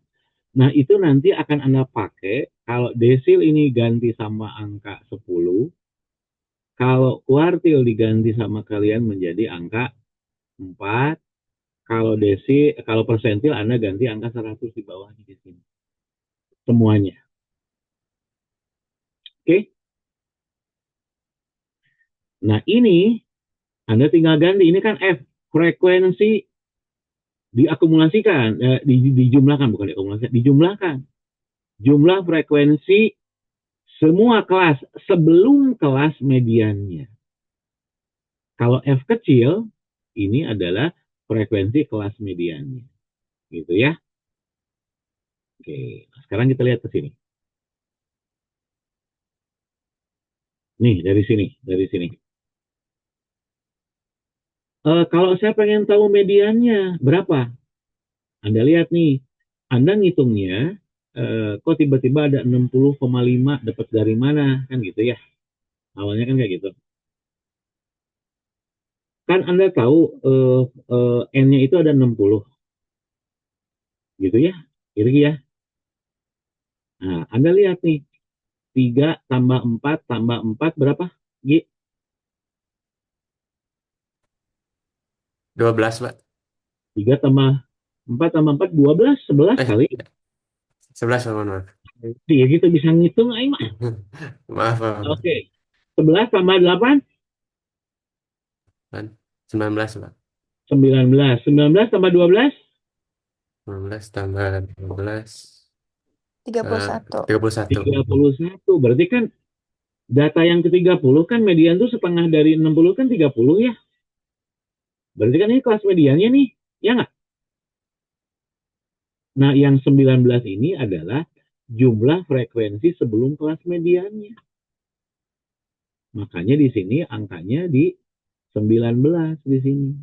Nah, itu nanti akan Anda pakai kalau desil ini ganti sama angka 10, kalau kuartil diganti sama kalian menjadi angka 4, kalau persentil Anda ganti angka 100 di bawahnya di sini. Semuanya. Oke? Nah, ini Anda tinggal ganti. Ini kan F, frekuensi diakumulasikan, dijumlahkan, bukan diakumulasikan, dijumlahkan. Jumlah frekuensi semua kelas sebelum kelas mediannya. Kalau F kecil, ini adalah frekuensi kelas mediannya. Gitu ya. Oke, sekarang kita lihat ke sini. Nih, dari sini. Kalau saya pengen tahu mediannya berapa? Anda lihat nih, Anda ngitungnya, kok tiba-tiba ada 60,5 dapat dari mana? Kan gitu ya. Awalnya kan kayak gitu. Kan Anda tahu N-nya itu ada 60. Gitu ya, Irgi ya. Nah, Anda lihat nih, 3 tambah 4 berapa? Gi? 12 Pak. 3 tambah 4 12, 11 kali. 11 Pak, maaf. Iya gitu bisa ngitung aing mah. Maaf Pak. Oke. 11 tambah 8? 19 Pak. 19 tambah 12? 19 tambah 12. 31. 31. Berarti kan data yang ke-30 kan median tuh setengah dari 60 kan 30 ya. Berarti kan ini kelas mediannya nih, ya nggak? Nah, yang 19 ini adalah jumlah frekuensi sebelum kelas mediannya. Makanya di sini angkanya di 19 di sini.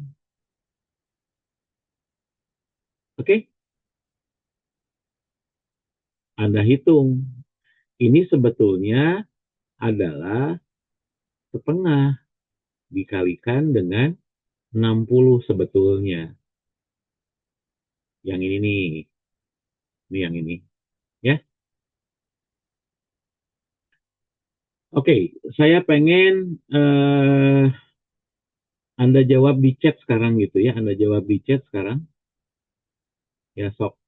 Oke? Anda hitung. Ini sebetulnya adalah setengah dikalikan dengan 60 sebetulnya. Yang ini nih. Ini yang ini. Ya. Oke, saya pengen Anda jawab di chat sekarang gitu ya. Anda jawab di chat sekarang. Ya, sok.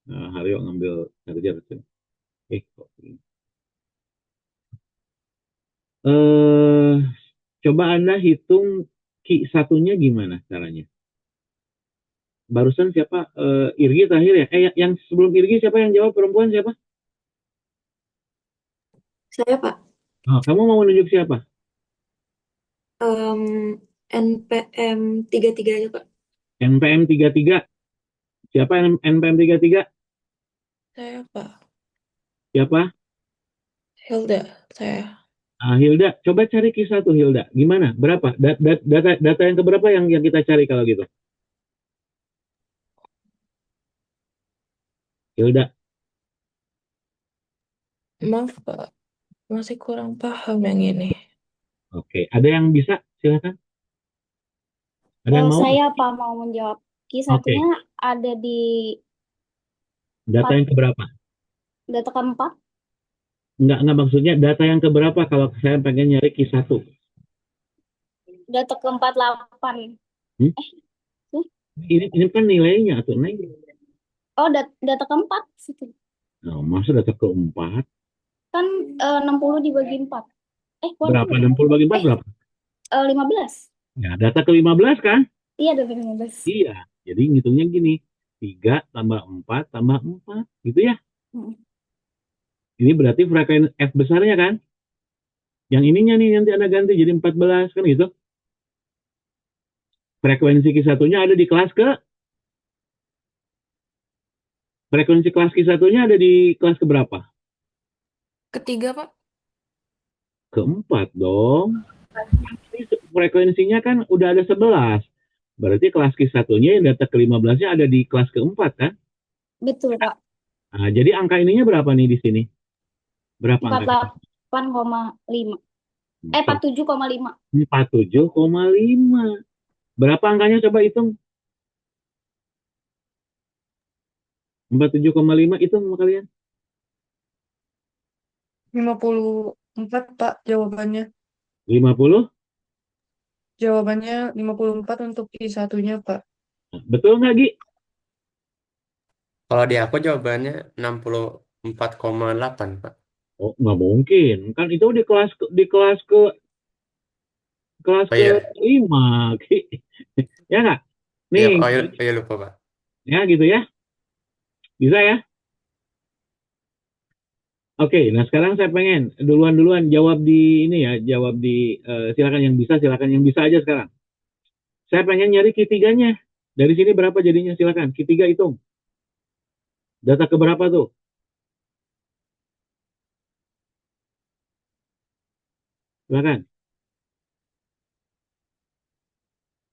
Haryo ngambil charger. Coba Anda hitung Ki satunya gimana caranya? Barusan siapa? Irgi terakhir ya? Yang sebelum Irgi siapa yang jawab? Perempuan siapa? Saya, Pak. Oh, kamu mau menunjuk siapa? NPM 33 aja, Pak. NPM 33. Siapa yang NPM 33? Saya, Pak. Siapa? Hilda, saya. Hilda, coba cari Q1 Hilda. Gimana? Berapa? Data yang keberapa yang kita cari kalau gitu? Hilda. Maaf, Pak. Masih kurang paham yang ini. Oke, ada yang bisa? Silakan. Ada yang mau? Saya Pak mau menjawab. Oke, Q1-nya ada di data yang keberapa? data keempat. Enggak maksudnya data yang keberapa kalau saya pengen nyari Q1. Data keempat 8. Hmm? Nih. Ini kan nilainya atau naik? Oh, data keempat situ. Oh, masa data keempat? Kan 60 dibagi 4. Berapa? 60 bagi 4 berapa? 15. Ya, data ke-15 kan? Iya, data 15. Iya, jadi ngitungnya gini. 3 tambah 4 tambah 4. Gitu ya? Ini berarti frekuensi F besarnya kan? Yang ininya nih nanti Anda ganti jadi 14 kan gitu. Frekuensi Q1-nya ada di kelas frekuensi kelas Q1-nya ada di kelas keberapa? Ketiga, Pak. Keempat dong. Ini frekuensinya kan udah ada 11. Berarti kelas Q1-nya yang data ke-15-nya ada di kelas keempat kan? Betul, Pak. Nah, jadi angka ininya berapa nih di sini? Berapa angka? 48,5. 47,5. 47,5. Berapa angkanya coba hitung? 47,5 itu sama kalian? 54, Pak, jawabannya. 50? Jawabannya 54 untuk I1-nya, Pak. Betul nggak, Gi? Kalau di aku jawabannya 64,8, Pak. Oh, nggak mungkin. Kan itu di kelas Oh iya, ke-5, Gi. Ya nggak? iya, Nih, iya lupa, Pak. ya gitu ya. Bisa ya? Oke, nah sekarang saya pengen duluan jawab di ini ya, jawab di silakan yang bisa aja sekarang. Saya pengen nyari Q3-nya. Dari sini berapa jadinya? Silakan. Q3 hitung. Data keberapa tuh? Silakan.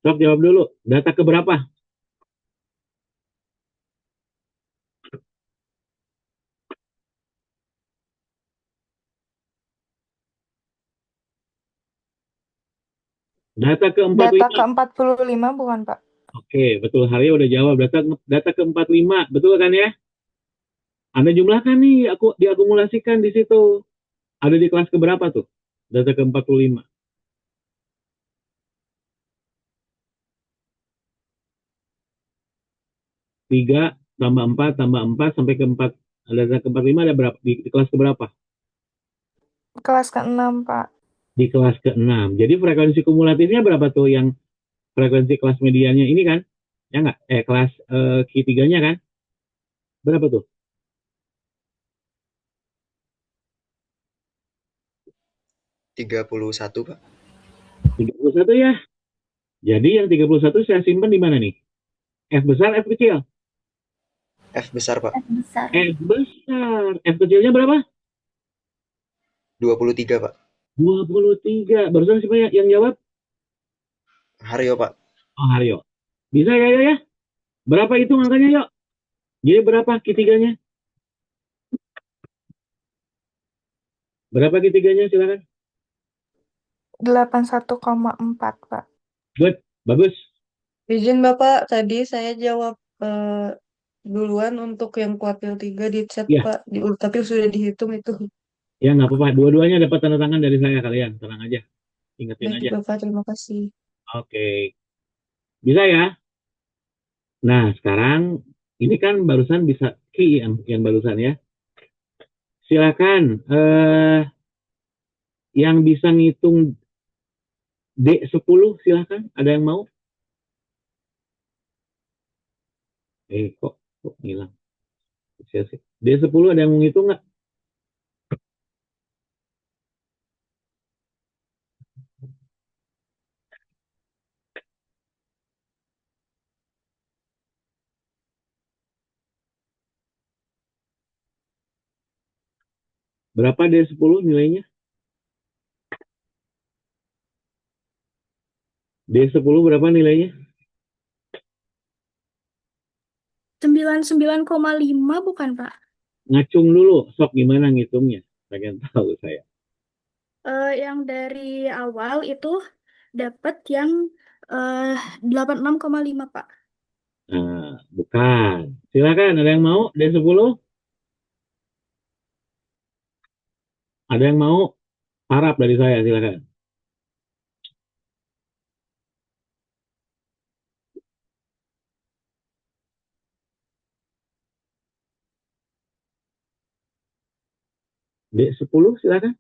Sok jawab dulu. Data keberapa? Data Data ke-45. ke-45 bukan, Pak? Oke, betul. Haryo udah jawab. Data ke-45. Betul kan ya? Anda jumlahkan nih, aku diakumulasikan di situ. Ada di kelas keberapa tuh? Data ke-45. 3 tambah 4 tambah 4 sampai ke 4. Data ke-45 ada berapa? Di kelas keberapa? Kelas ke-6, Pak. Di kelas ke-6. Jadi frekuensi kumulatifnya berapa tuh yang frekuensi kelas medianya ini kan? Ya nggak? Kelas Q3-nya kan? Berapa tuh? 31, Pak. 31 ya. Jadi yang 31 saya simpan di mana nih? F besar, F kecil? F besar, Pak. F besar. F besar. F kecilnya berapa? 23, Pak. 23. Barusan siapa yang jawab? Haryo, Pak. Oh, Haryo. Bisa ya? Berapa itu angkanya, yuk? Jadi berapa Q3-nya? Berapa Q3-nya? Silakan. 81,4, Pak. Good. Bagus. Izin Bapak, tadi saya jawab duluan untuk yang kuartil 3 di chat, Ya, Pak. Tapi sudah dihitung itu. ya nggak apa-apa. Dua-duanya dapat tanda tangan dari saya kalian. Tenang aja. Ingetin Baik, aja. Bapak, terima kasih. Oke. Bisa ya? Nah, sekarang ini kan barusan bisa Ki yang barusan ya. Silakan yang bisa ngitung D10 silakan. Ada yang mau? Kok hilang? D10 ada yang mau ngitung nggak? Berapa D10 nilainya? D10 berapa nilainya? 99,5 bukan, Pak? Ngacung dulu, sok gimana ngitungnya? Pengen tahu saya. Yang dari awal itu dapat yang eh 86,5, Pak. Nah, bukan. Silakan, ada yang mau D10? Ada yang mau? Harap dari saya, silakan. D10 silakan.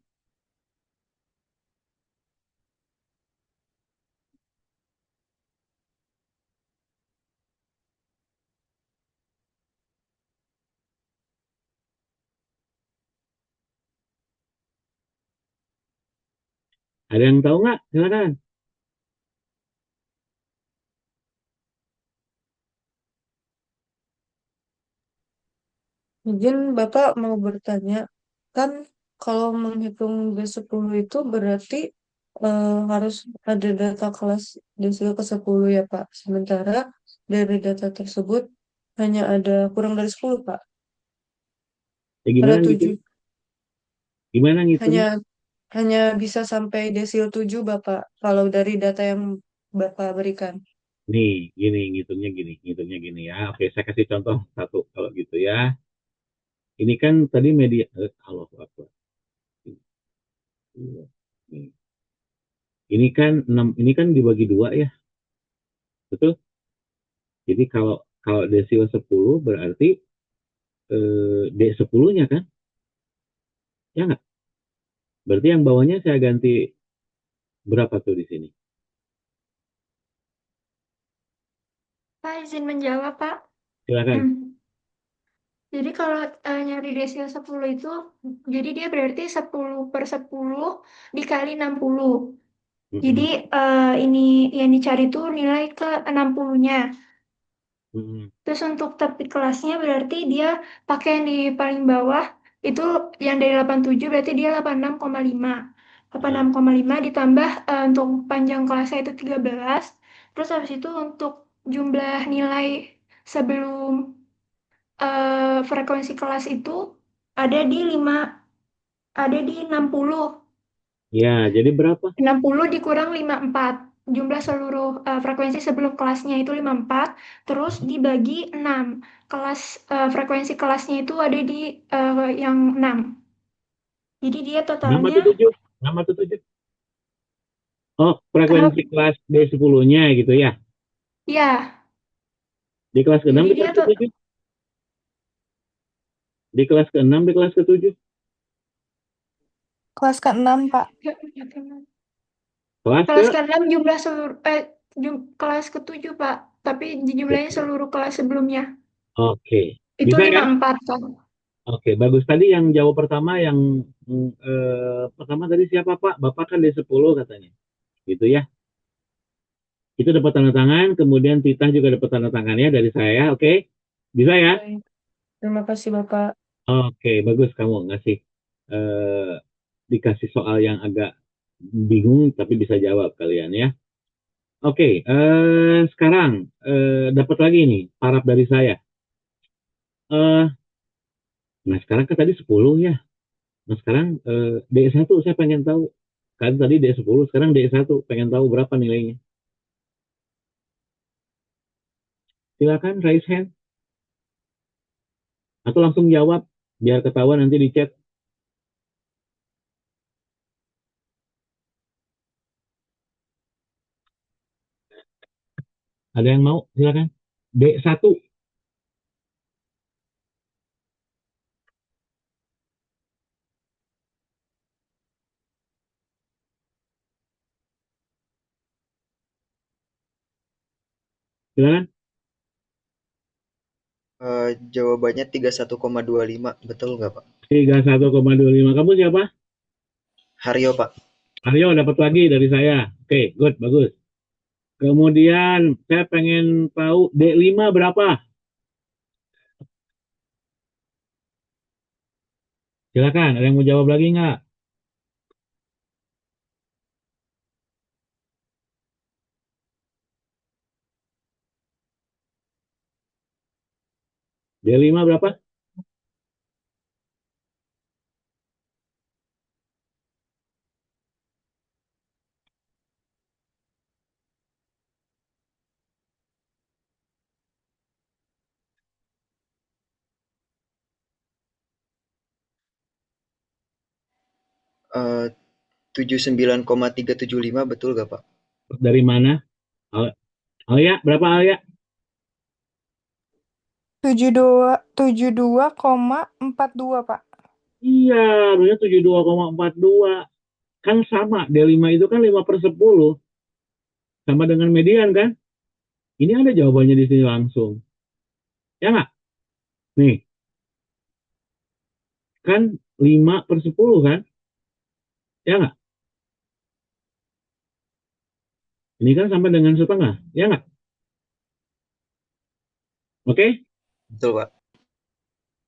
Ada yang tahu nggak? Silakan. Izin Bapak mau bertanya, kan kalau menghitung B10 itu berarti harus ada data kelas desil ke-10 ya Pak. Sementara dari data tersebut hanya ada kurang dari 10 Pak. Ya Ada gimana gitu? 7. Gimana Hanya ngitungnya? hanya bisa sampai desil 7 Bapak kalau dari data yang Bapak berikan. Nih, gini, ngitungnya gini ya. Oke, saya kasih contoh satu kalau gitu ya. Ini kan tadi media, kalau apa? Nih. Ini kan dibagi dua ya, betul? Jadi kalau desil 10 berarti D10-nya kan? Ya nggak? Berarti yang bawahnya saya ganti berapa tuh di sini? Pak, izin menjawab, Pak. Silakan. Jadi kalau nyari desil 10 itu, jadi dia berarti 10/10 dikali 60. Jadi Mm-mm. ini yang dicari tuh nilai ke 60-nya. Mm-mm. Terus untuk topik kelasnya berarti dia pakai yang di paling bawah, itu yang dari 87 berarti dia 86,5. Nah, 86,5 ditambah untuk panjang kelasnya itu 13. Terus habis itu untuk jumlah nilai sebelum frekuensi kelas itu ada di 5, ada di 60. ya, jadi berapa? 60 dikurang 54. Jumlah seluruh frekuensi sebelum kelasnya itu 54, terus dibagi 6. Kelas frekuensi kelasnya itu ada di yang 6. Jadi dia 6 totalnya atau 7? 6 atau 7? Oh, eh, frekuensi kelas D10-nya gitu ya. ya. Di kelas ke-6, Jadi di dia kelas ke-7? Di kelas ke-6, di kelas ke-7? Kelas ke-6, Pak. Kelas ke? Kelas ke-6 jumlah seluruh kelas ke-7, Pak. Tapi jumlahnya seluruh kelas sebelumnya. Oke. Itu Bisa kan? 54 kan. Oke, bagus. Tadi yang jawab pertama yang pertama tadi siapa Pak? Bapak kan D10 katanya. Gitu ya. Itu dapat tanda tangan, kemudian Tita juga dapat tanda tangannya dari saya, oke? Bisa ya? Baik. Terima kasih Bapak. Oke, bagus kamu ngasih eh, dikasih soal yang agak bingung tapi bisa jawab kalian ya. Oke, sekarang dapat lagi nih paraf dari saya. Eh, nah sekarang kan tadi 10 ya. Nah sekarang D1 saya pengen tahu. Kan tadi D10, sekarang D1 pengen tahu berapa nilainya. Silakan raise hand atau langsung jawab biar ketahuan nanti di chat. Ada yang mau? Silakan. D1. Silakan. Jawabannya 31,25. Betul nggak, Pak? 31,25. Kamu siapa? Haryo, Pak. Aryo dapat lagi dari saya. Oke, good, bagus. Kemudian saya pengen tahu D5 berapa? Silakan, ada yang mau jawab lagi nggak? . D5 berapa? Eh, 79,375 betul gak Pak? Dari mana? Alia, berapa Alia? 72,42, Pak. Iya, harusnya 72,42. Kan sama, D5 itu kan 5/10. Sama dengan median kan? Ini ada jawabannya di sini langsung. Ya nggak? Nih, kan 5/10 kan? Ya nggak? Ini kan sama dengan setengah. Ya nggak? Oke? Betul Pak.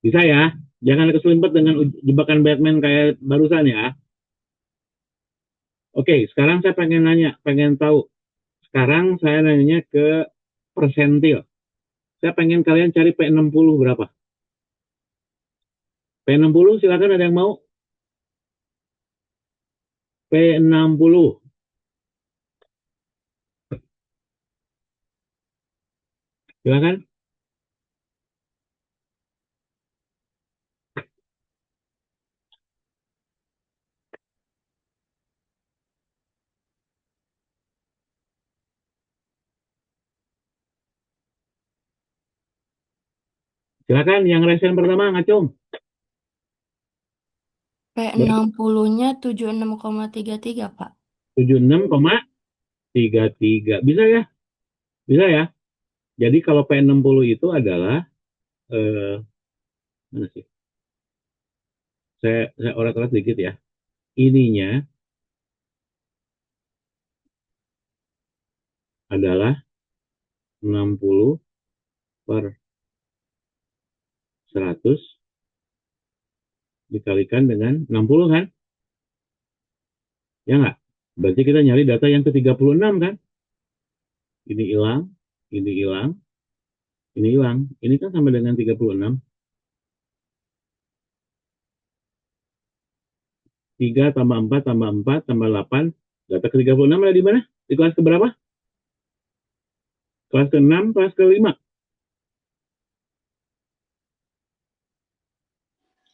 Bisa ya? Jangan keselimpet dengan jebakan Batman kayak barusan ya. Oke, sekarang saya pengen nanya, pengen tahu. Sekarang saya nanya ke persentil. Saya pengen kalian cari P60 berapa? P60 silakan, ada yang mau? P60. Silakan. Silakan yang resen pertama ngacung. P60-nya 76,33, Pak. 76,33. Bisa ya? Bisa ya? Jadi kalau P60 itu adalah mana sih? Saya orat-orat sedikit ya. Ininya adalah 60 per 100 dikalikan dengan 60 kan? Ya nggak? Berarti kita nyari data yang ke-36 kan? Ini hilang, ini hilang, ini hilang. Ini kan sama dengan 36. 3 tambah 4 tambah 4 tambah 8. Data ke-36 ada di mana? Di kelas keberapa? Kelas ke-6, kelas ke-5?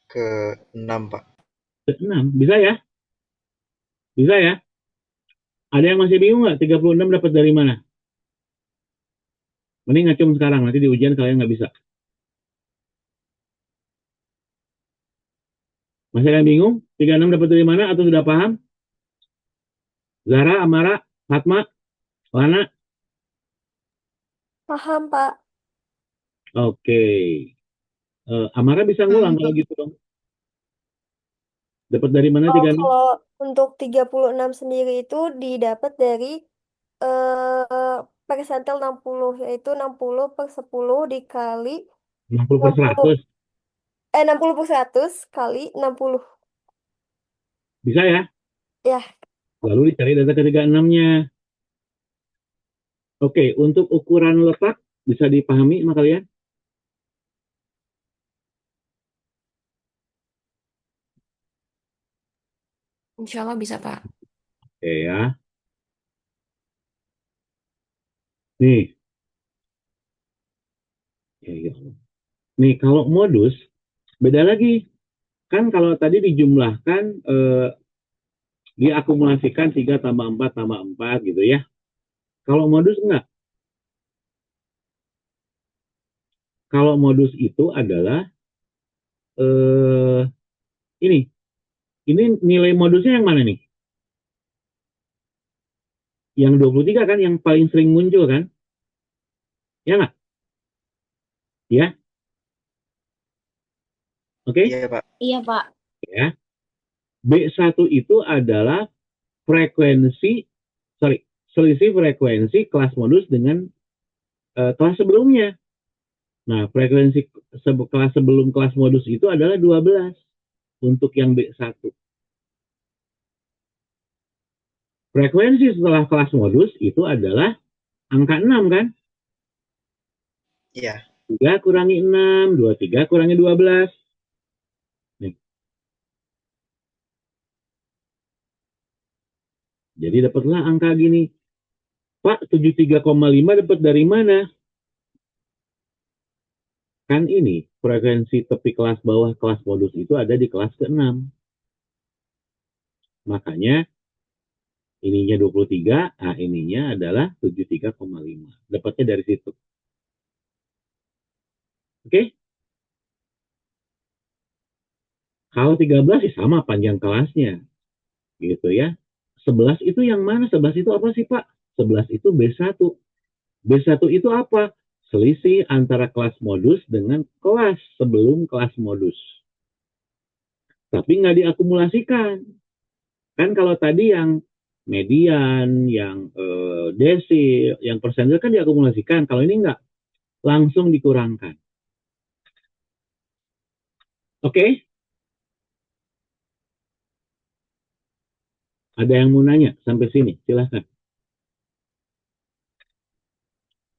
Ke-6 Pak. Ke-6. Bisa ya? Bisa ya? Ada yang masih bingung nggak? 36 dapat dari mana? Mending ngacung sekarang, nanti di ujian kalian nggak bisa. Masih ada yang bingung? 36 dapat dari mana atau sudah paham? Zara, Amara, Fatma, Lana? Paham, Pak. Oke. Amara bisa ngulang kalau gitu dong. Dapat dari mana 36? Kalau untuk 36 sendiri itu didapat dari persentil 60, yaitu 60 per 10 dikali 60 per 100. 60 per 100 kali 60. Bisa ya? Ya. Lalu dicari data ke-36-nya. Oke, untuk ukuran letak bisa dipahami sama kalian? Insya Allah bisa, Pak. Oke ya. Nih. Nih, kalau modus, beda lagi. Kan kalau tadi dijumlahkan, diakumulasikan 3 tambah 4 tambah 4 gitu ya. Kalau modus enggak. Kalau modus itu adalah ini. Ini nilai modusnya yang mana nih? Yang 23 kan yang paling sering muncul kan? Ya nggak? Ya? Oke? Iya Pak. Iya, Pak. Ya. B1 itu adalah selisih frekuensi kelas modus dengan kelas sebelumnya. Nah, frekuensi kelas sebelum kelas modus itu adalah 12 untuk yang B1. Frekuensi setelah kelas modus itu adalah angka 6 kan? Iya. 3 kurangi 6, 23 kurangi 12. Nih. Jadi dapatlah angka gini. Pak, 73,5 dapat dari mana? Kan ini, frekuensi tepi kelas bawah kelas modus itu ada di kelas ke-6. Makanya ininya 23, nah ininya adalah 73,5. Dapatnya dari situ. Oke? Kalau 13 ya sama panjang kelasnya. Gitu ya. 11 itu yang mana? 11 itu apa sih, Pak? 11 itu B1. B1 itu apa? Selisih antara kelas modus dengan kelas sebelum kelas modus. Tapi nggak diakumulasikan. Kan kalau tadi yang median, yang desil, yang persentil kan diakumulasikan. Kalau ini nggak, langsung dikurangkan. Oke? Ada yang mau nanya sampai sini? Silahkan.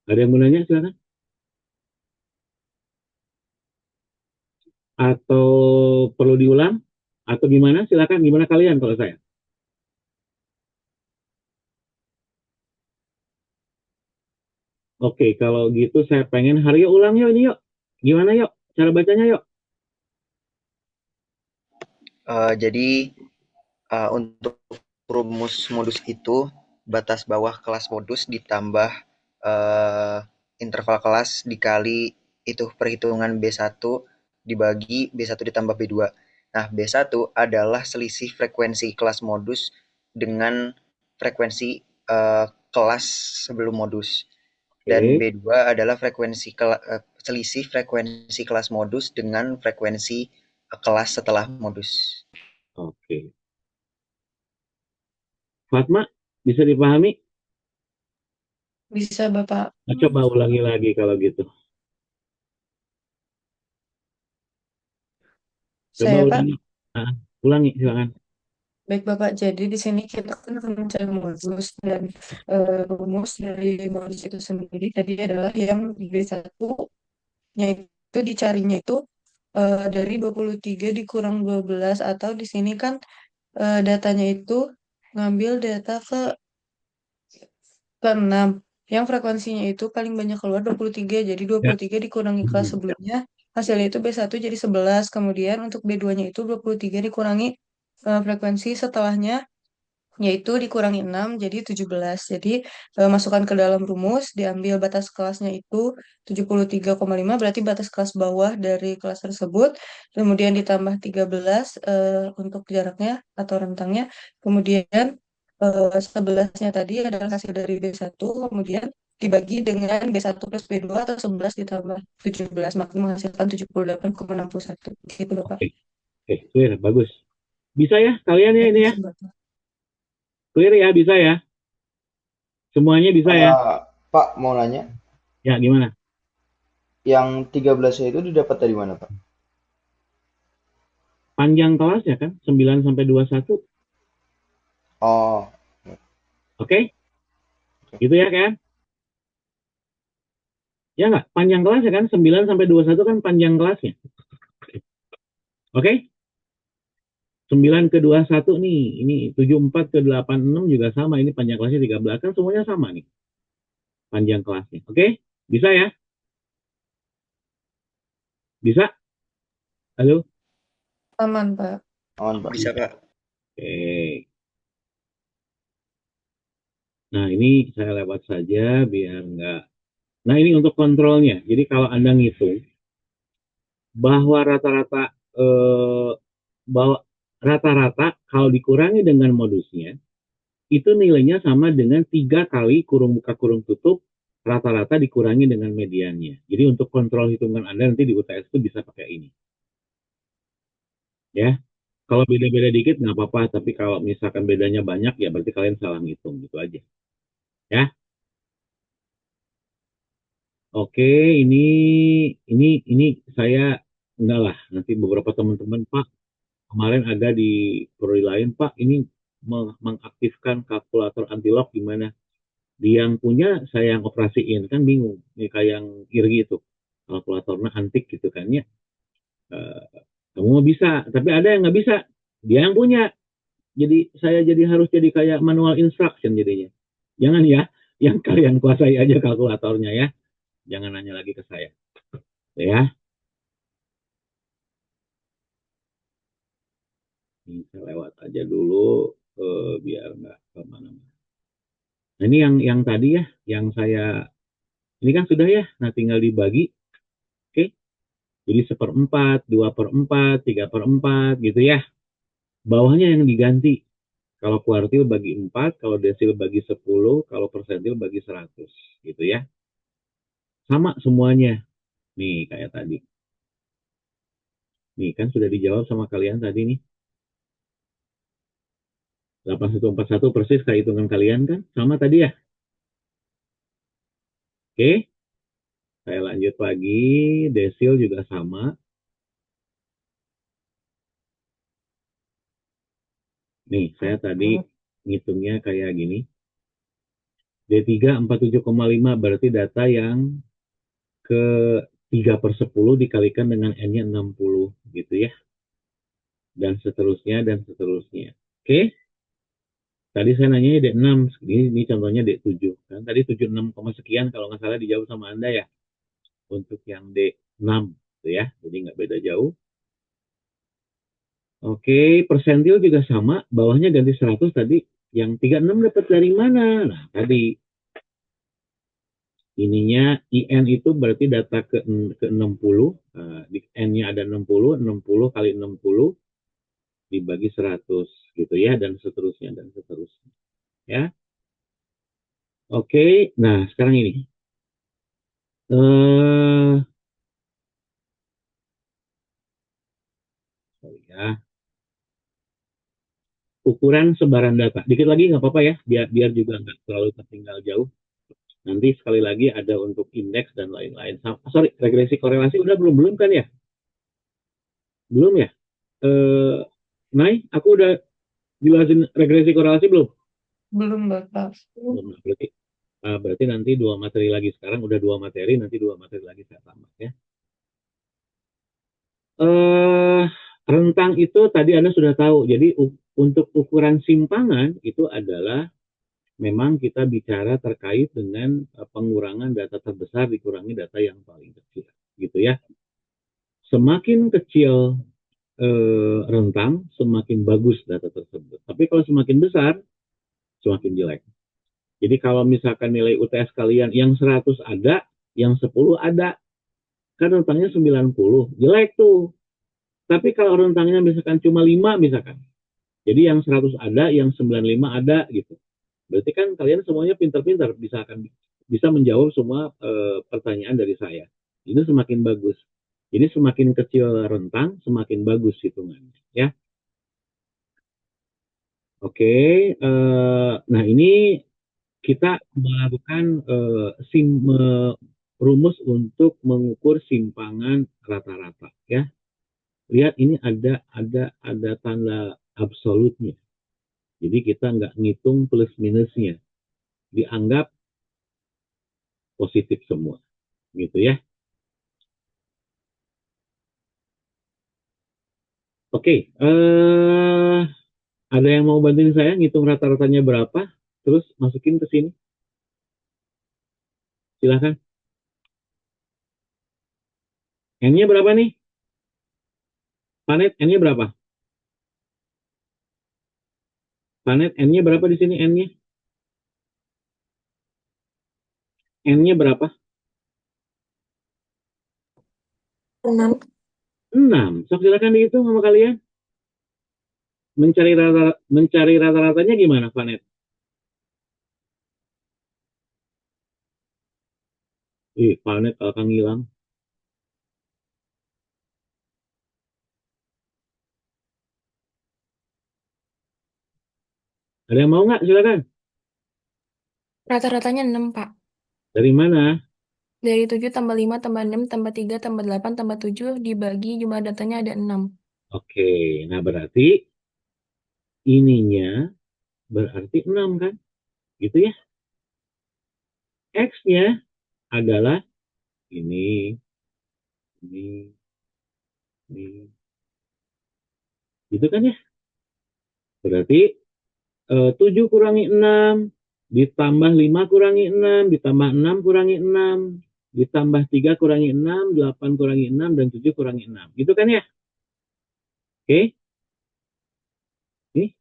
Ada yang mau nanya? Silahkan. Atau perlu diulang? Atau gimana? Silahkan. Gimana kalian kalau saya? Oke, kalau gitu saya pengen Haryo ulang yuk ini yuk. Gimana yuk? Cara bacanya yuk. Jadi untuk rumus modus itu batas bawah kelas modus ditambah interval kelas dikali itu perhitungan B1 dibagi B1 ditambah B2. Nah, B1 adalah selisih frekuensi kelas modus dengan frekuensi kelas sebelum modus. Dan B2 adalah selisih frekuensi kelas modus dengan frekuensi kelas setelah modus. Oke. Fatma, bisa dipahami? Bisa, Bapak. Nah, coba ulangi lagi kalau gitu. Coba Saya, Pak. ulangi. Ulangi, silakan. Baik, Bapak. Jadi di sini kita kan akan mencari modus dan rumus dari modus itu sendiri tadi adalah yang B1-nya itu dicarinya itu dari 23 dikurang 12 atau di sini kan datanya itu ngambil data ke-6 yang frekuensinya itu paling banyak keluar 23. Jadi 23 dikurangi kelas sebelumnya hasilnya itu B1 jadi 11. Kemudian untuk B2-nya itu 23 dikurangi frekuensi setelahnya yaitu dikurangi 6 jadi 17. Jadi masukkan ke dalam rumus, diambil batas kelasnya itu 73,5 berarti batas kelas bawah dari kelas tersebut. Kemudian ditambah 13 untuk jaraknya atau rentangnya. Kemudian 11-nya tadi adalah hasil dari B1, kemudian dibagi dengan B1 plus B2 atau 11 ditambah 17, maka menghasilkan 78,61. Gitu, Bapak. Oke, clear, bagus. Bisa ya kalian ya ini ya? Clear ya, bisa ya? Semuanya bisa ya? Pak, mau nanya? Ya, gimana? Yang 13-nya itu didapat dari mana, Pak? Panjang kelasnya kan, 9 sampai 21. Oh. Oke? Gitu ya kan? Ya nggak? Panjang kelasnya kan, 9 sampai 21 kan panjang kelasnya. Oke? 9 ke 21 nih, ini 74 ke 86 juga sama, ini panjang kelasnya 13, kan semuanya sama nih. Panjang kelasnya, oke? Bisa ya? Bisa? Halo? Aman, Pak. Aman, Pak. Bisa, Pak. Oke. Nah, ini saya lewat saja biar nggak. Nah, ini untuk kontrolnya. Jadi kalau Anda ngitung bahwa rata-rata kalau dikurangi dengan modusnya, itu nilainya sama dengan 3 kali kurung buka kurung tutup rata-rata dikurangi dengan mediannya. Jadi untuk kontrol hitungan Anda nanti di UTS itu bisa pakai ini. Ya. Kalau beda-beda dikit nggak apa-apa, tapi kalau misalkan bedanya banyak ya berarti kalian salah ngitung gitu aja. Ya. Oke, ini saya enggak lah. Nanti beberapa teman-teman, Pak, kemarin ada di prodi lain, Pak, ini mengaktifkan kalkulator anti-lock gimana? Dia yang punya, saya yang operasiin, kan bingung. Ini kayak yang IRGI itu. kalkulatornya antik gitu kan ya. Kamu mau bisa, tapi ada yang nggak bisa, dia yang punya. Jadi saya harus jadi kayak manual instruction jadinya. Jangan ya, yang kalian kuasai aja kalkulatornya ya. Jangan nanya lagi ke saya. Ya, ini saya lewat aja dulu biar nggak kemana-mana. Nah ini yang tadi ya, yang saya ini kan sudah ya. Nah tinggal dibagi, oke? Jadi 1/4, 2/4, 3/4 gitu ya. Bawahnya yang diganti. Kalau kuartil bagi 4, kalau desil bagi 10, kalau persentil bagi 100 gitu ya. Sama semuanya. Nih kayak tadi. Nih kan sudah dijawab sama kalian tadi nih. 8141 persis kayak hitungan kalian kan? Sama tadi ya? Oke. Saya lanjut lagi. Desil juga sama. Nih, saya tadi ngitungnya kayak gini. D3 47,5 berarti data yang ke 3/10 dikalikan dengan N-nya 60 gitu ya. Dan seterusnya, dan seterusnya. Oke. Tadi saya nanya D6, ini contohnya D7. Kan? Tadi 76, sekian kalau nggak salah dijawab sama Anda ya. Untuk yang D6 gitu ya. Jadi nggak beda jauh. Oke, persentil juga sama. Bawahnya ganti 100 tadi. Yang 36 dapat dari mana? Nah, tadi ininya IN itu berarti data ke 60. Di N-nya ada 60 kali 60 dibagi 100 gitu ya, dan seterusnya, dan seterusnya. Ya. Oke, nah sekarang ini. Ya. Ukuran sebaran data. Dikit lagi nggak apa-apa ya, biar juga nggak terlalu tertinggal jauh. Nanti sekali lagi ada untuk indeks dan lain-lain. Sorry, regresi korelasi udah belum kan ya? Belum ya? Nay, aku udah jelasin regresi korelasi belum? Belum, Bapak. Belum. Berarti nanti 2 materi lagi. Sekarang udah 2 materi, nanti 2 materi lagi saya tambah ya. Rentang itu tadi Anda sudah tahu. Jadi untuk ukuran simpangan itu adalah memang kita bicara terkait dengan pengurangan data terbesar dikurangi data yang paling kecil, gitu ya. Semakin kecil rentang, semakin bagus data tersebut. Tapi kalau semakin besar, semakin jelek. Jadi kalau misalkan nilai UTS kalian yang 100 ada, yang 10 ada, kan rentangnya 90, jelek tuh. Tapi kalau rentangnya misalkan cuma 5 misalkan, jadi yang 100 ada, yang 95 ada gitu. Berarti kan kalian semuanya pintar-pintar, bisa menjawab semua pertanyaan dari saya. Ini semakin bagus. Jadi semakin kecil rentang, semakin bagus hitungannya, ya. Oke, nah ini kita melakukan rumus untuk mengukur simpangan rata-rata, ya. Lihat ini ada tanda absolutnya. Jadi kita nggak ngitung plus minusnya, dianggap positif semua, gitu ya. Oke, ada yang mau bantuin saya ngitung rata-ratanya berapa? Terus masukin ke sini. Silahkan. N-nya berapa nih? Planet N-nya berapa? Planet N-nya berapa di sini N-nya? N-nya berapa? 6. 6. Sok silakan dihitung sama kalian. Mencari rata-ratanya gimana, Planet? Planet akan hilang. Ada yang mau nggak? Silakan. Rata-ratanya 6, Pak. Dari mana? Dari 7 tambah 5 tambah 6 tambah 3 tambah 8 tambah 7 dibagi jumlah datanya ada 6. Oke, nah berarti ininya berarti 6 kan? Gitu ya. X-nya adalah ini. ini. Gitu kan ya? Berarti 7 kurangi 6, ditambah 5 kurangi 6, ditambah 6 kurangi 6, ditambah 3 kurangi 6, 8 kurangi 6, dan 7 kurangi 6. Gitu kan ya? Oke? Nih.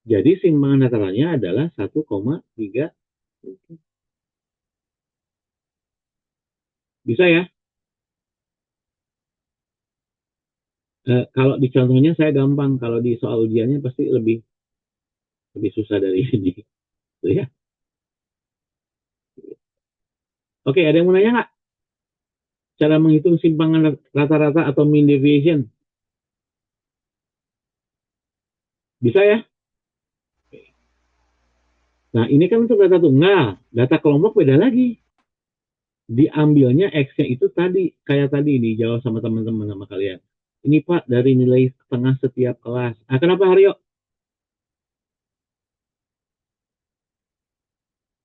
Jadi simpangan datarannya adalah 1,3. Bisa ya? Kalau di contohnya saya gampang, kalau di soal ujiannya pasti lebih susah dari ini. Tuh ya. Oke, ada yang mau nanya nggak? Cara menghitung simpangan rata-rata atau mean deviation? Bisa ya? Nah, ini kan untuk data tunggal. Data kelompok beda lagi. Diambilnya X-nya itu tadi, kayak tadi dijawab sama teman-teman sama kalian. Ini Pak, dari nilai setengah setiap kelas. Kenapa Haryo?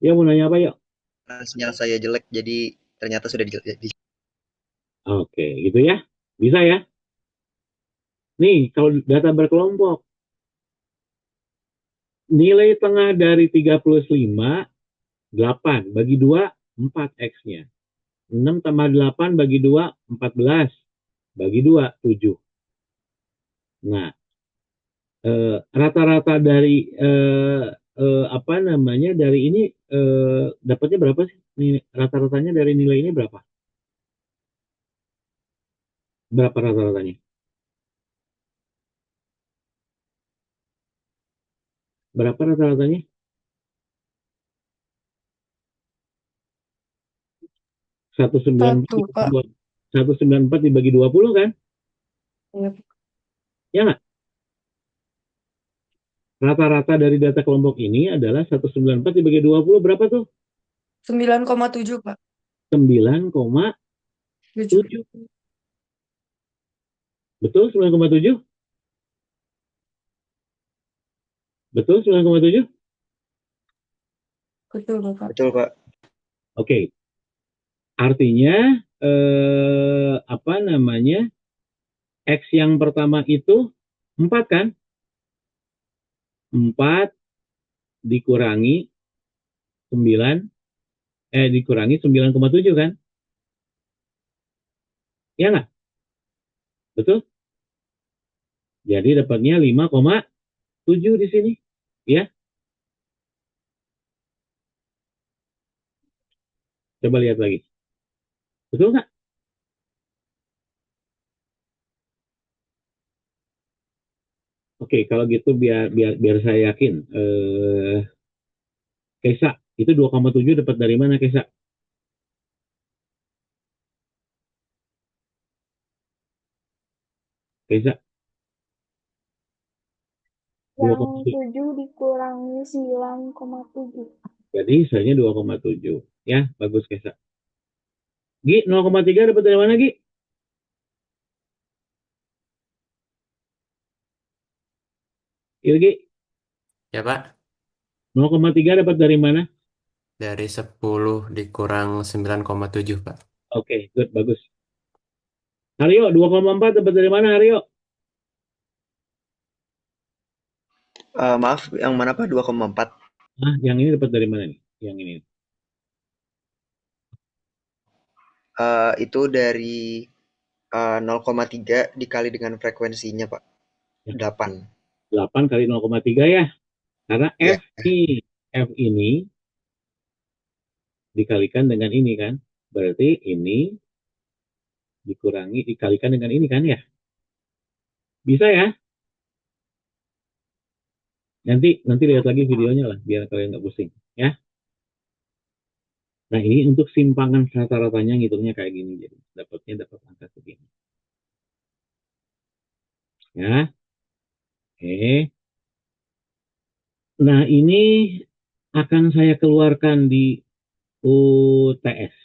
Ya, mau nanya apa, yuk? Sinyal saya jelek, jadi ternyata sudah di. Oke, gitu ya. Bisa ya? Nih, kalau data berkelompok, nilai tengah dari 35, 8. Bagi 2, 4 X-nya. 6 tambah 8 bagi 2, 14. Bagi 2, 7. Nah, rata-rata dari apa namanya, dari ini dapatnya berapa sih? Rata-ratanya dari nilai ini berapa? Berapa rata-ratanya? Berapa rata-ratanya? 1, Pak. 194 dibagi 20 kan? Iya. Ya nggak? Rata-rata dari data kelompok ini adalah 194 dibagi 20 berapa tuh? 9,7, Pak. 9,7. Betul 9,7? Betul 9,7? Betul, Bapak. Betul, Pak. Oke. Artinya apa namanya? X yang pertama itu 4 kan? 4 dikurangi 9 dikurangi 9,7 kan? Ya nggak? Betul? Jadi dapatnya 5,7 di sini. Ya. Coba lihat lagi. Betul nggak? Oke, kalau gitu biar saya yakin. Kesa, itu 2,7 dapat dari mana, Kesa? Kesa? Yang 7 dikurangi 9,7. Jadi sisanya 2,7. Ya, bagus Kesa. Gi, 0,3 dapat dari mana, Gi? Gi? Ya, Pak. 0,3 dapat dari mana? Dari 10 dikurang 9,7, Pak. Oke, good, bagus. Haryo, 2,4 dapat dari mana, Haryo? Maaf, yang mana Pak? 2,4? Yang ini dapat dari mana nih? Yang ini. Itu dari 0,3 dikali dengan frekuensinya, Pak. Ya. 8. 8 kali 0,3 ya. Karena Ya. F ini dikalikan dengan ini kan. Berarti ini dikalikan dengan ini kan ya. Bisa ya? Nanti lihat lagi videonya lah biar kalian nggak pusing ya. Nah, ini untuk simpangan rata-ratanya ngitungnya kayak gini, jadi dapat angka segini. Ya. Oke. Nah, ini akan saya keluarkan di UTS.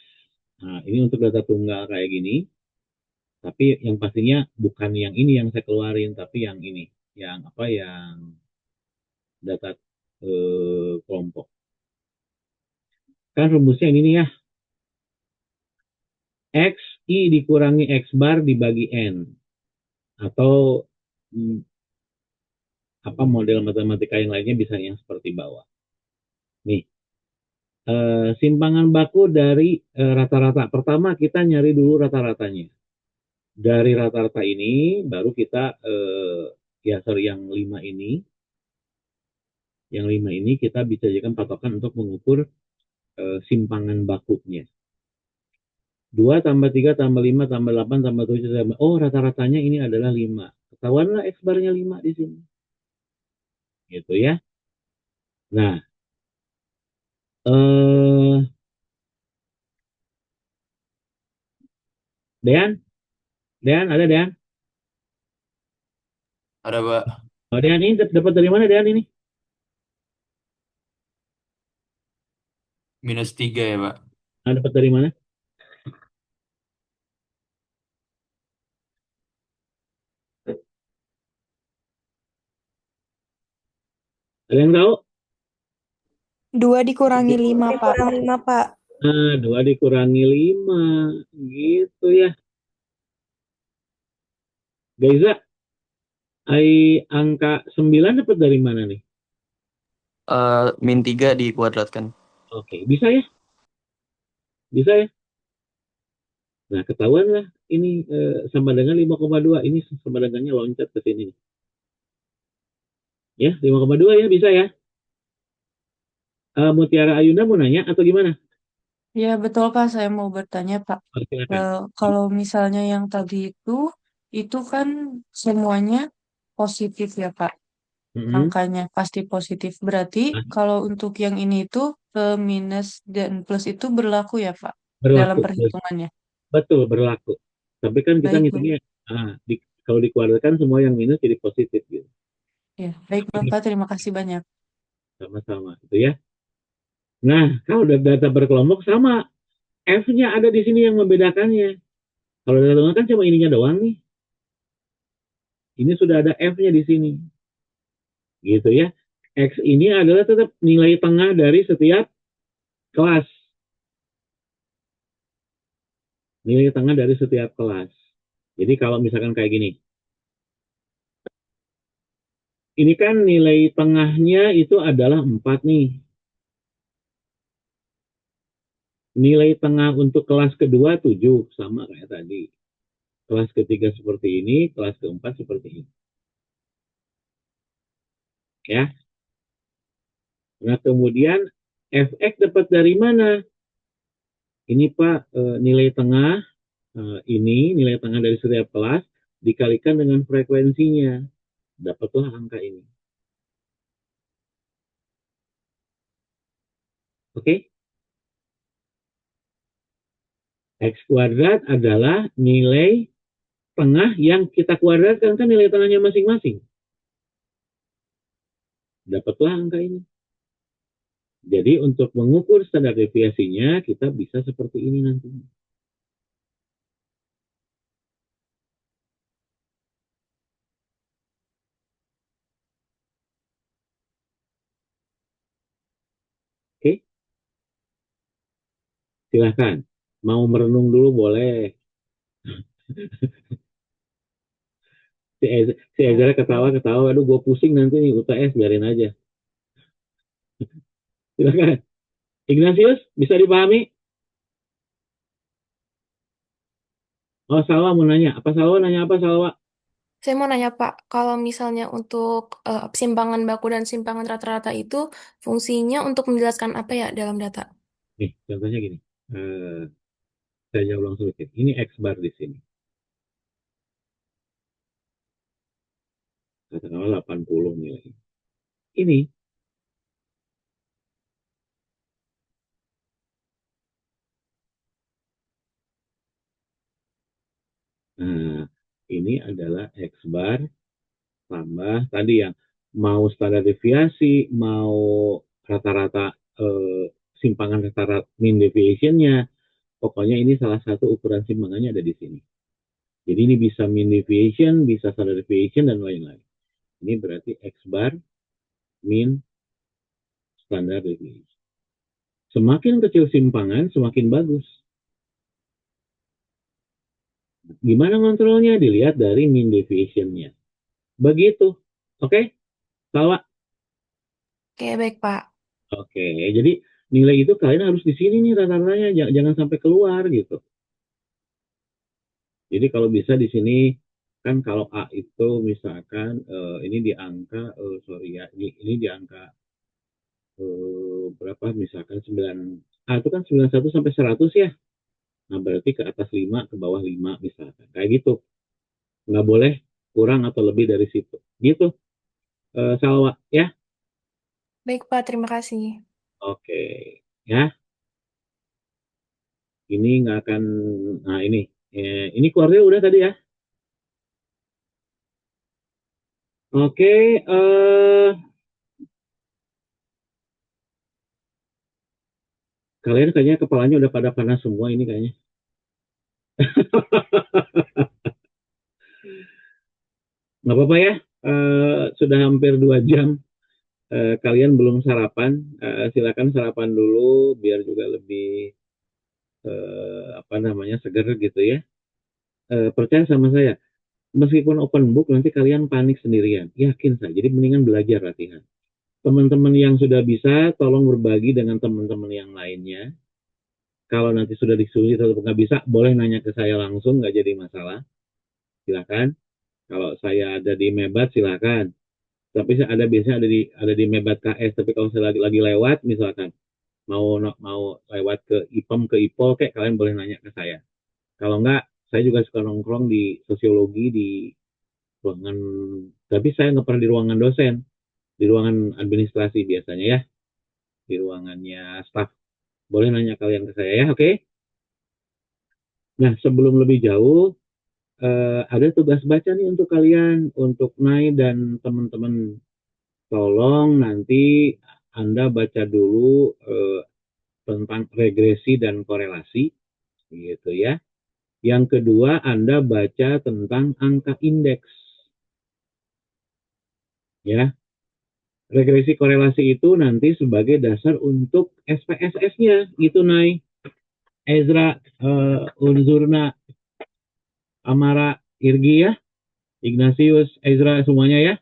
Nah, ini untuk data tunggal kayak gini. Tapi yang pastinya bukan yang ini yang saya keluarin, tapi yang ini. Yang apa, yang data kelompok. Kan rumusnya ini nih ya. XI dikurangi X bar dibagi N. Atau apa model matematika yang lainnya bisa yang seperti bawah. Nih, simpangan baku dari rata-rata. Pertama kita nyari dulu rata-ratanya. Dari rata-rata ini baru kita yang 5 ini. Yang 5 ini kita bisa jadikan patokan untuk mengukur simpangan bakunya. 2 tambah 3 tambah 5 tambah 8 tambah 7 tambah... Oh, rata-ratanya ini adalah 5. Ketahuanlah X barnya 5 di sini. Gitu ya. Nah, Dean? Dean, ada Dean? Ada, Pak. Oh, Dean ini dapat dari mana Dean ini? -3 ya, Pak. Dapat dari mana? Ada yang tahu? 2 dikurangi 5, Pak. Kurang 5, Pak. 2 dikurangi 5. Gitu ya. Gaiza, angka 9 dapat dari mana nih? -3 dikuadratkan. Oke, bisa ya? Bisa ya? Nah, ketahuan lah ini sama dengan 5,2. Ini sama dengannya loncat ke sini. Ya, 5,2 ya, bisa ya? Mutiara Ayunda mau nanya atau gimana? Ya, betul Pak. Saya mau bertanya Pak. Silakan. Kalau misalnya yang tadi itu kan semuanya positif ya Pak. Angkanya pasti positif. Berarti kalau untuk yang ini itu minus dan plus itu berlaku ya Pak dalam Berlaku. perhitungannya. Betul, berlaku. Tapi kan kita Baik, ngitungnya, kalau dikeluarkan semua yang minus jadi positif gitu. Ya, baik Bapak. Terima kasih banyak. Sama-sama, gitu ya. Nah, kalau data berkelompok sama, F-nya ada di sini yang membedakannya. Kalau data tunggal kan cuma ininya doang nih. Ini sudah ada F-nya di sini. Gitu ya. X ini adalah tetap nilai tengah dari setiap kelas. Nilai tengah dari setiap kelas. Jadi kalau misalkan kayak gini. Ini kan nilai tengahnya itu adalah 4 nih. Nilai tengah untuk kelas kedua 7. Sama kayak tadi. Kelas ketiga seperti ini. Kelas keempat seperti ini. Ya. Nah, kemudian Fx dapat dari mana? Ini Pak, nilai tengah ini nilai tengah dari setiap kelas dikalikan dengan frekuensinya. Dapatlah angka ini. Oke? X kuadrat adalah nilai tengah yang kita kuadratkan, kan nilai tengahnya masing-masing. Dapatlah angka ini. Jadi untuk mengukur standar deviasinya, kita bisa seperti ini nantinya. Oke? Silahkan. Mau merenung dulu boleh. Si Ezra ketawa-ketawa. Aduh, gue pusing nanti nih UTS, biarin aja. Silahkan. Ignatius, bisa dipahami? Oh, Salwa mau nanya. Apa Salwa nanya apa, Salwa? Saya mau nanya Pak, kalau misalnya untuk simpangan baku dan simpangan rata-rata itu fungsinya untuk menjelaskan apa ya dalam data? Nih, contohnya gini. Saya jawab langsung sedikit. Ini X bar di sini. Katakanlah 80 nilai. Ini. Nah, ini adalah X bar tambah tadi yang mau standar deviasi, mau rata-rata simpangan rata-rata mean deviation-nya. Pokoknya ini salah satu ukuran simpangannya ada di sini. Jadi ini bisa mean deviation, bisa standard deviation, dan lain-lain. Ini berarti X bar, mean, standard deviation. Semakin kecil simpangan, semakin bagus. Gimana ngontrolnya? Dilihat dari mean deviation-nya. Begitu. Oke? Salwa? Oke, baik, Pak. Oke. Jadi nilai itu kalian harus di sini nih rata-ratanya. Jangan sampai keluar gitu. Jadi kalau bisa di sini kan kalau A itu misalkan ini di angka sorry ya ini di angka berapa misalkan 9 A itu kan 91 sampai 100 ya. Nah, berarti ke atas 5 ke bawah 5 misalkan. Kayak gitu. Nggak boleh kurang atau lebih dari situ. Gitu. Salwa ya. Baik, Pak. Terima kasih. Oke. Ya. Ini nggak akan nah ini keluarnya udah tadi ya. Oke, kalian kayaknya kepalanya udah pada panas semua ini kayaknya. Nggak apa-apa ya, sudah hampir 2 jam. Kalian belum sarapan, silakan sarapan dulu biar juga lebih apa namanya seger gitu ya. Percaya sama saya, meskipun open book nanti kalian panik sendirian, yakin saya. Jadi mendingan belajar latihan. Teman-teman yang sudah bisa, tolong berbagi dengan teman-teman yang lainnya. Kalau nanti sudah diskusi tetap nggak bisa, boleh nanya ke saya langsung, nggak jadi masalah. Silakan. Kalau saya ada di Mebat, silakan. Tapi saya biasanya ada di Mebat KS. Tapi kalau saya lagi lewat, misalkan mau lewat ke IPEM ke IPOL, kayak kalian boleh nanya ke saya. Kalau nggak, saya juga suka nongkrong di sosiologi di ruangan. Tapi saya nggak pernah di ruangan dosen, di ruangan administrasi biasanya ya, di ruangannya staff. Boleh nanya kalian ke saya ya, oke? Okay? Nah, sebelum lebih jauh, ada tugas baca nih untuk kalian, untuk Nai dan teman-teman. Tolong nanti Anda baca dulu tentang regresi dan korelasi, gitu ya. Yang kedua, Anda baca tentang angka indeks, ya. Regresi korelasi itu nanti sebagai dasar untuk SPSS-nya, gitu Nai. Ezra, Unzurna, Amara, Irgi ya, Ignatius, Ezra semuanya ya.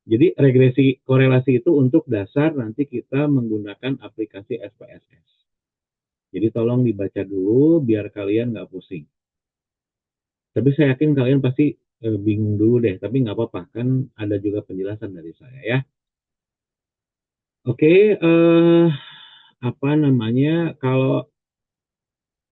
Jadi regresi korelasi itu untuk dasar nanti kita menggunakan aplikasi SPSS. Jadi tolong dibaca dulu biar kalian nggak pusing. Tapi saya yakin kalian pasti bingung dulu deh, tapi nggak apa-apa, kan ada juga penjelasan dari saya ya. Oke, apa namanya, kalau